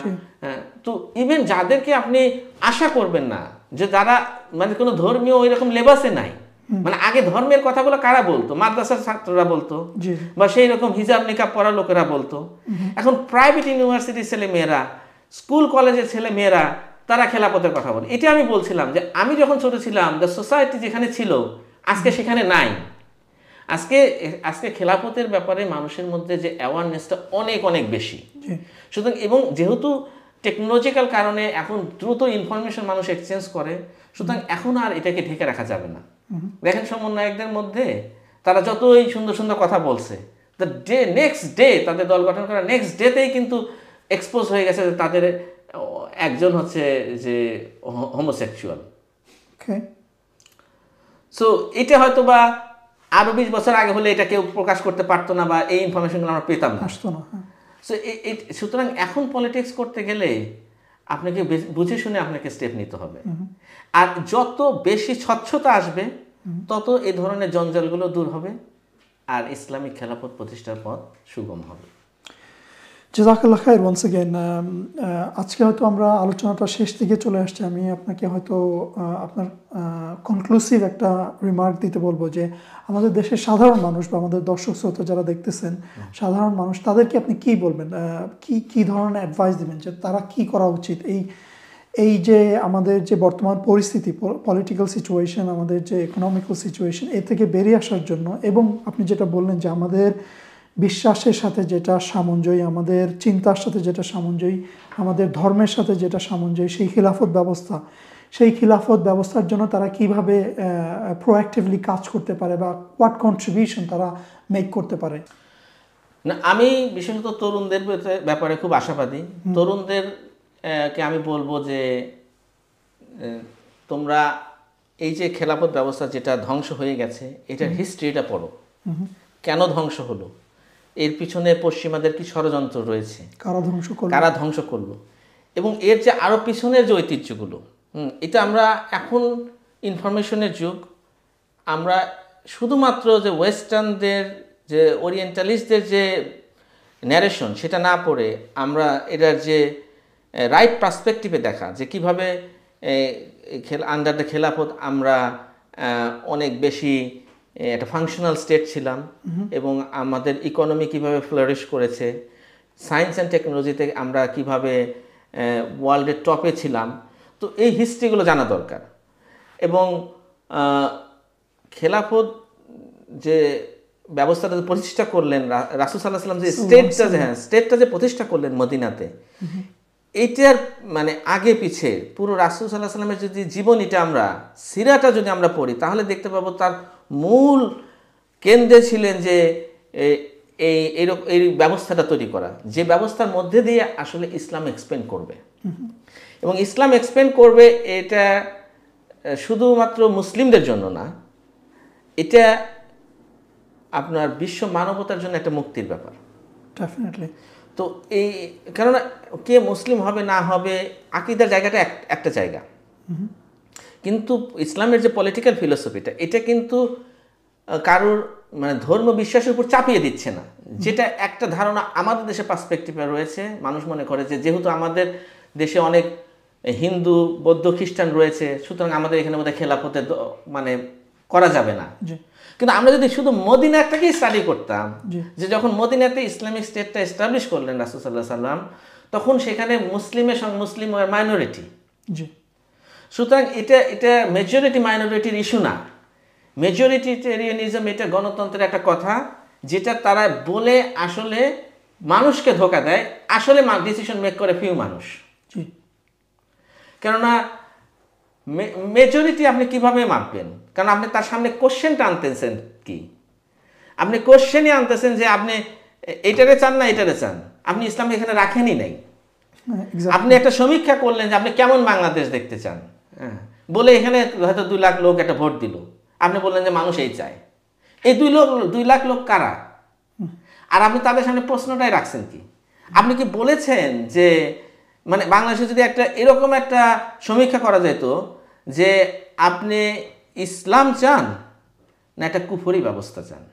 তো ইভেন যাদেরকে আপনি আশা করবেন না, যে যারা মানে কোনো ধর্মীয় এরকম লেবাসে নাই, মানে আগে ধর্মের কথাগুলো কারা বলতো? মাদ্রাসার ছাত্ররা বলতো, বা সেই রকম হিজাব নিকাব পড়া লোকেরা বলতো। এখন প্রাইভেট ইউনিভার্সিটির ছেলে মেয়েরা, স্কুল কলেজের ছেলে মেয়েরা, তারা খেলাফতের কথা বলে। এটা আমি বলছিলাম যে আমি যখন ছোট ছিলাম, দ্য সোসাইটি যেখানে ছিল আজকে সেখানে নাই। আজকে খেলাফতের ব্যাপারে মানুষের মধ্যে যে অ্যাওয়ারনেসটা অনেক অনেক বেশি। সুতরাং এবং যেহেতু টেকনোলজিক্যাল কারণে এখন দ্রুত ইনফরমেশন মানুষ এক্সচেঞ্জ করে, সুতরাং এখন আর এটাকে ঢেকে রাখা যাবে না। দেখেন সমন্বয়কদের মধ্যে তারা যতই সুন্দর সুন্দর কথা বলছে, নেক্সট ডে তাদের দল গঠন করা নেক্সট ডেতেই কিন্তু এক্সপোজ হয়ে গেছে যে তাদের একজন হচ্ছে যে হোমোসেক্সুয়াল। সো এটা হয়তো বা আরো 20 বছর আগে হলে এটা কেউ প্রকাশ করতে পারতো না, বা এই ইনফরমেশনগুলো আমরা পেতাম না। সো সুতরাং এখন পলিটিক্স করতে গেলে আপনাকে বুঝে শুনে আপনাকে স্টেপ নিতে হবে। আর যত বেশি স্বচ্ছতা আসবে, তত এই ধরনের জঞ্জালগুলো দূর হবে, আর ইসলামিক খেলাফত প্রতিষ্ঠার পথ সুগম হবে। জাযাকাল্লাহ খাইর ওয়ান্স अगेन। আজকে হয়তো আমরা আলোচনাটা শেষ দিকে চলে আসছে। আমি আপনাকে হয়তো আপনার কনক্লুসিভ একটা রিমার্ক দিতে বলবো যে আমাদের দেশের সাধারণ মানুষ বা আমাদের দর্শক শ্রোতা যারা দেখতেছেন, সাধারণ মানুষ, তাদেরকে আপনি কি বলবেন, কি ধরনের অ্যাডভাইস দিবেন যে তারা কি করা উচিত এই যে আমাদের যে বর্তমান পরিস্থিতি, পলিটিক্যাল সিচুয়েশন, আমাদের যে ইকোনমিক্যাল সিচুয়েশন, এ থেকে বেরিয়ে আসার জন্য, এবং আপনি যেটা বললেন যে আমাদের বিশ্বাসের সাথে যেটা সামঞ্জয়ী, আমাদের চিন্তার সাথে যেটা সামঞ্জয়ী, আমাদের ধর্মের সাথে যেটা সামঞ্জয়ী, সেই খিলাফত ব্যবস্থার জন্য তারা কিভাবে প্রোঅ্যাক্টিভলি কাজ করতে পারে, বা হোয়াট কন্ট্রিবিউশন তারা মেক করতে পারে। না, আমি বিশেষত তরুণদের ব্যাপারে খুব আশাবাদী। তরুণদেরকে আমি বলবো যে তোমরা এই যে খেলাফত ব্যবস্থা যেটা ধ্বংস হয়ে গেছে, এটার হিস্ট্রিটা পড়ো। কেন ধ্বংস হলো, এর পিছনে পশ্চিমাদের কি ষড়যন্ত্র রয়েছে, কারা ধ্বংস করলো, এবং এর যে আরো পিছনের যে ঐতিহ্যগুলো, এটা আমরা এখন ইনফরমেশনের যুগ, আমরা শুধুমাত্র যে ওয়েস্টার্নদের, যে ওরিয়েন্টালিস্টদের যে ন্যারেশন, সেটা না পড়ে আমরা এটার যে রাইট পার্সপেক্টিভে দেখা, যে কীভাবে আন্ডার দ্য খেলাফত আমরা অনেক বেশি একটা ফাংশনাল স্টেট ছিলাম, এবং আমাদের ইকোনমি কিভাবে ফ্লারিশ করেছে, সায়েন্স অ্যান্ড টেকনোলজিতে আমরা কিভাবে ওয়ার্ল্ডের টপে ছিলাম। তো এই হিস্ট্রিগুলো জানা দরকার। এবং খেলাফত যে ব্যবস্থাটা প্রতিষ্ঠা করলেন রাসূল সাল্লাল্লাহু আলাইহি ওয়াসাল্লাম, যে স্টেটটা যে প্রতিষ্ঠা করলেন মদিনাতে, এইটার মানে আগে পিছে পুরো রাসূল সাল্লাল্লাহু আলাইহি ওয়াসাল্লামের যদি জীবনীটা আমরা, সিরাটা যদি আমরা পড়ি, তাহলে দেখতে পাবো তার মূল কেন্দ্রে ছিলেন যে এই ব্যবস্থাটা তৈরি করা, যে ব্যবস্থার মধ্যে দিয়ে আসলে ইসলাম এক্সপেন্ড করবে। এবং ইসলাম এক্সপেন্ড করবে, এটা শুধুমাত্র মুসলিমদের জন্য না, এটা আপনার বিশ্ব মানবতার জন্য একটা মুক্তির ব্যাপার। ডেফিনেটলি। তো এই কেননা কে মুসলিম হবে না হবে, আকীদার জায়গাটা একটা জায়গা, কিন্তু ইসলামের যে পলিটিক্যাল ফিলোসফিটা, এটা কিন্তু কারোর মানে ধর্ম বিশ্বাসের উপর চাপিয়ে দিচ্ছে না, যেটা একটা ধারণা আমাদের দেশে পার্সপেক্টিভে রয়েছে। মানুষ মনে করে যে যেহেতু আমাদের দেশে অনেক হিন্দু, বৌদ্ধ, খ্রিস্টান রয়েছে, সুতরাং আমাদের এখানে মধ্যে খেলাফতে মানে করা যাবে না। কিন্তু আমরা যদি শুধু মদিনাটাকেই স্টাডি করতাম, যে যখন মদিনাতে ইসলামিক স্টেটটা এস্টাবলিশ করলেন রাসূল সাল্লাল্লাহু আলাইহি ওয়াসাল্লাম, তখন সেখানে মুসলিমের সঙ্গে মুসলিম মাইনরিটি। সুতরাং এটা মেজরিটি মাইনরিটির ইস্যু না, মেজরিটেরিয়ানিজম এটা গণতন্ত্রের একটা কথা, যেটা তারা বলে আসলে মানুষকে ধোঁকা দেয়। আসলে ডিসিশন মেক করে ফিউ মানুষ। কেননা মেজরিটি আপনি কিভাবে মাপবেন? কারণ আপনি তার সামনে কোশ্চেনটা আনতেছেন কি? আপনি কোশ্চেনই আনতেছেন যে আপনি এটারে চান না এটারে চান, আপনি ইসলামকে এখানে রাখেনই নাই। আপনি একটা সমীক্ষা করলেন যে আপনি কেমন বাংলাদেশ দেখতে চান, হ্যাঁ, বলে এখানে হয়তো 2 লাখ লোক একটা ভোট দিল, আপনি বললেন যে মানুষ এই চায়। এই 2 লাখ লোক কারা? আর আপনি তাদের সামনে প্রশ্নটাই রাখছেন কি? আপনি কি বলেছেন যে মানে বাংলাদেশে যদি একটা এরকম একটা সমীক্ষা করা যেত যে আপনি ইসলাম চান না একটা কুফরি ব্যবস্থা চান,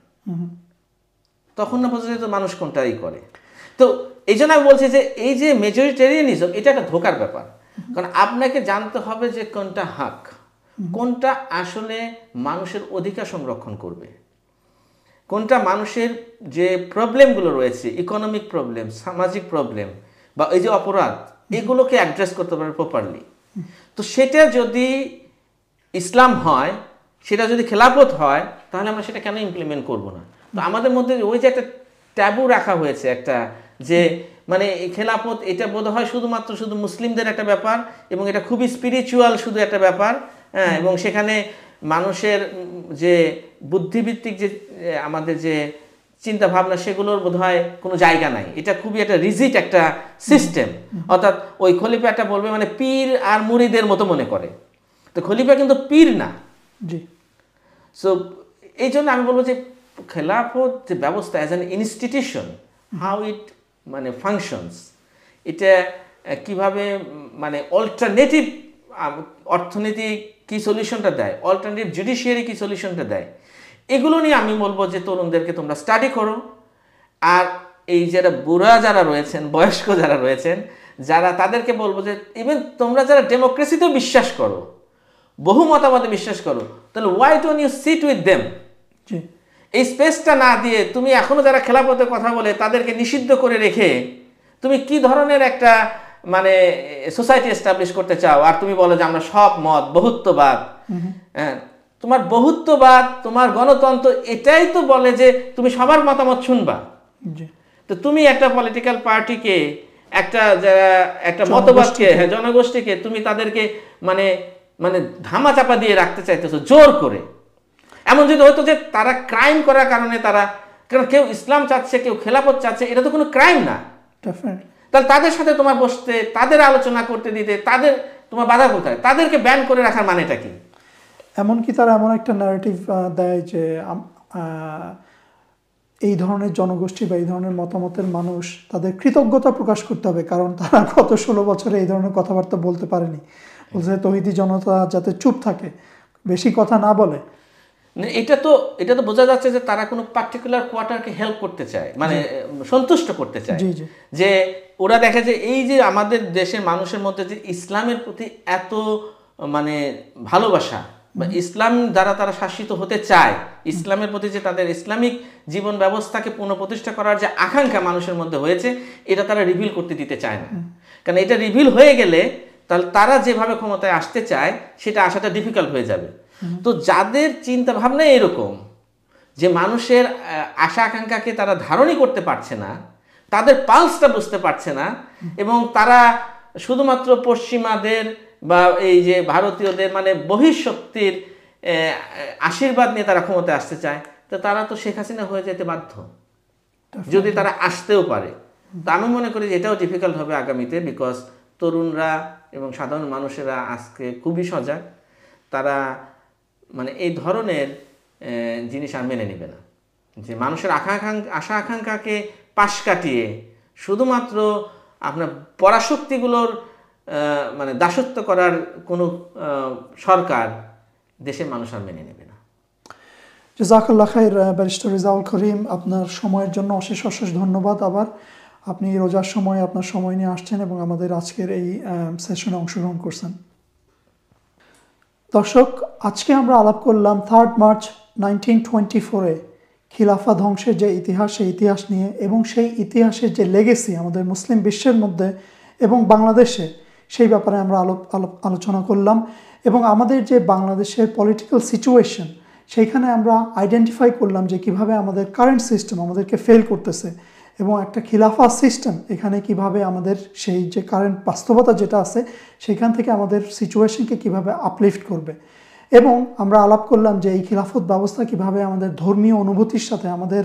তখন না বোঝা যেত মানুষ কোনটাই করে। তো এই জন্য আমি বলছি যে এই যে মেজরিটেরিয়ানিজম, এটা একটা ধোকার ব্যাপার। কারণ আপনাকে জানতে হবে যে কোনটা হক, কোনটা আসলে মানুষের অধিকার সংরক্ষণ করবে, কোনটা মানুষের যে প্রবলেমগুলো রয়েছে, ইকোনমিক প্রবলেম, সামাজিক প্রবলেম বা এই যে অপরাধ, এগুলোকে অ্যাড্রেস করতে পারে প্রপারলি। তো সেটা যদি ইসলাম হয়, সেটা যদি খেলাফত হয়, তাহলে আমরা সেটা কেন ইমপ্লিমেন্ট করব না? তো আমাদের মধ্যে ওই যে একটা ট্যাবু রাখা হয়েছে একটা, যে মানে খেলাফত এটা বোধ হয় শুধুমাত্র শুধু মুসলিমদের একটা ব্যাপার এবং এটা খুবই স্পিরিচুয়াল শুধু একটা ব্যাপার, হ্যাঁ, এবং সেখানে মানুষের যে বুদ্ধিভিত্তিক যে আমাদের যে চিন্তা ভাবনা, সেগুলোর বোধহয় কোনো জায়গা নাই। এটা খুবই একটা রিজিড একটা সিস্টেম। অর্থাৎ ওই খলিফাটা বলবে মানে পীর আর মুরিদের মতো মনে করে, তো খলিফা কিন্তু পীর না। জি। সো এই জন্য আমি বলবো যে খেলাফত যে ব্যবস্থা as an institution, how it মানে ফাংশনস, এটা কিভাবে মানে অল্টারনেটিভ অর্থনীতি কি সলিউশনটা দেয়, অল্টারনেটিভ জুডিশিয়ারি কি সলিউশনটা দেয়, এগুলো নিয়ে আমি বলবো যে তরুণদেরকে তোমরা স্টাডি করো। আর এই যারা বুড়া যারা রয়েছেন, বয়স্ক যারা রয়েছেন, যারা তাদেরকে বলবো যে ইভেন তোমরা যারা ডেমোক্রেসিতেও বিশ্বাস করো, বহু মতামতে বিশ্বাস করো, তাহলে why don't you sit with them? এই স্পেসটা না দিয়ে তুমি এখনো যারা খেলাফতের কথা বলে তাদেরকে নিষিদ্ধ করে রেখে তুমি কি ধরনের একটা মানে সোসাইটি এস্টাবলিশ করতে চাও? আর তুমি বলো যে আমরা সব মত বহুত্ববাদ। হ্যাঁ, তোমার বহুত্ববাদ, তোমার গণতন্ত্র এটাই তো বলে যে তুমি সবার মতামত শুনবা। তো তুমি একটা পলিটিক্যাল পার্টিকে, একটা মতবাদকে, হ্যাঁ, জনগোষ্ঠীকে তুমি তাদেরকে মানে মানে ধামা চাপা দিয়ে রাখতে চাইতেছো জোর করে। এমন যদি হতো যে তারা ক্রাইম করার কারণে তারা, কারণ কেউ ইসলাম চাচ্ছে, কেউ খেলাফত চাচ্ছে, এটা তো কোনো ক্রাইম না। তাহলে তাদের সাথে তোমার বসতে, তাদের আলোচনা করতে দিতে, তোমার বাধা কোথায়? তাদেরকে ব্যান করে রাখার মানেটা কি? এমনকি তারা এমন একটা ন্যারেটিভ দেয় যে এই ধরনের জনগোষ্ঠী বা এই ধরনের মতামতের মানুষ তাদের কৃতজ্ঞতা প্রকাশ করতে হবে, কারণ তারা গত 16 বছরে এই ধরনের কথাবার্তা বলতে পারেনি। বলছে তৌহিদি জনতা যাতে চুপ থাকে, বেশি কথা না বলে। এটা তো বোঝা যাচ্ছে যে তারা কোনো পার্টিকুলার কোয়ার্টারকে হেল্প করতে চায়, মানে সন্তুষ্ট করতে চায়। যে ওরা দেখে যে এই যে আমাদের দেশের মানুষের মধ্যে যে ইসলামের প্রতি এত মানে ভালোবাসা, বা ইসলাম দ্বারা তারা শাসিত হতে চায়, ইসলামের প্রতি যে তাদের ইসলামিক জীবন ব্যবস্থাকে পুনঃপ্রতিষ্ঠা করার যে আকাঙ্ক্ষা মানুষের মধ্যে হয়েছে, এটা তারা রিভিল করতে দিতে চায় না। কারণ এটা রিভিল হয়ে গেলে তাহলে তারা যেভাবে ক্ষমতায় আসতে চায় সেটা আসাটা ডিফিকাল্ট হয়ে যাবে। তো যাদের চিন্তা ভাবনা এরকম যে মানুষের আশা আকাঙ্ক্ষাকে তারা ধারণই করতে পারছে না, তাদের পালসটা বুঝতে পারছে না, এবং তারা শুধুমাত্র পশ্চিমাদের বা এই যে ভারতীয়দের মানে বহিঃশক্তির আশীর্বাদ নিয়ে তারা ক্ষমতায় আসতে চায়, তো তারা তো শেখ হাসিনা হয়ে যেতে বাধ্য, যদি তারা আসতেও পারে। তো আমি মনে করি যে এটাও ডিফিকাল্ট হবে আগামীতে, বিকজ তরুণরা এবং সাধারণ মানুষেরা আজকে খুবই সজাগ। তারা মানে এই ধরনের জিনিস আর মেনে নেবে না, যে মানুষের আশা আকাঙ্ক্ষাকে পাশ কাটিয়ে শুধুমাত্র আপনার পরাশক্তিগুলোর মানে দাসত্ব করার কোনো সরকার দেশের মানুষ আর মেনে নেবে না। জাযাকাল্লাহ খাইর ব্যারিস্টার রেজাউল করিম, আপনার সময়ের জন্য অশেষ অশেষ ধন্যবাদ। আবার আপনি রোজার সময় আপনার সময় নিয়ে আসছেন এবং আমাদের আজকের এই সেশনে অংশগ্রহণ করছেন। দর্শক, আজকে আমরা আলাপ করলাম 3 মার্চ 1924-এ খিলাফা ধ্বংসের যে ইতিহাস, সেই ইতিহাস নিয়ে, এবং সেই ইতিহাসের যে লেগেসি আমাদের মুসলিম বিশ্বের মধ্যে এবং বাংলাদেশে, সেই ব্যাপারে আমরা আলোচনা করলাম। এবং আমাদের যে বাংলাদেশের পলিটিক্যাল সিচুয়েশন, সেইখানে আমরা আইডেন্টিফাই করলাম যে কিভাবে আমাদের কারেন্ট সিস্টেম আমাদেরকে ফেল করতেছে, এবং একটা খিলাফা সিস্টেম এখানে কিভাবে আমাদের সেই যে কারেন্ট বাস্তবতা যেটা আছে সেখান থেকে আমাদের সিচুয়েশনকে কিভাবে আপলিফট করবে। এবং আমরা আলাপ করলাম যে এই খিলাফত ব্যবস্থা কিভাবে আমাদের ধর্মীয় অনুভূতির সাথে, আমাদের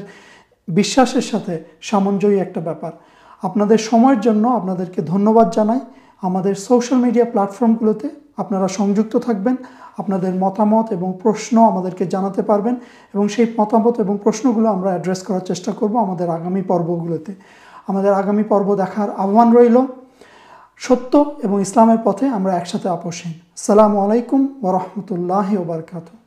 বিশ্বাসের সাথে সামঞ্জস্য একটা ব্যাপার। আপনাদের সময়ের জন্য আপনাদেরকে ধন্যবাদ জানাই। আমাদের সোশ্যাল মিডিয়া প্ল্যাটফর্মগুলোতে আপনারা সংযুক্ত থাকবেন, আপনাদের মতামত এবং প্রশ্ন আমাদেরকে জানাতে পারবেন এবং সেই মতামত এবং প্রশ্নগুলো আমরা অ্যাড্রেস করার চেষ্টা করব আমাদের আগামী পর্বগুলোতে। আমাদের আগামী পর্ব দেখার আহ্বান রইল। সত্য এবং ইসলামের পথে আমরা একসাথে আপোষহীন। আসসালামু আলাইকুম ওয়া রাহমাতুল্লাহি ওয়া বারাকাতুহু।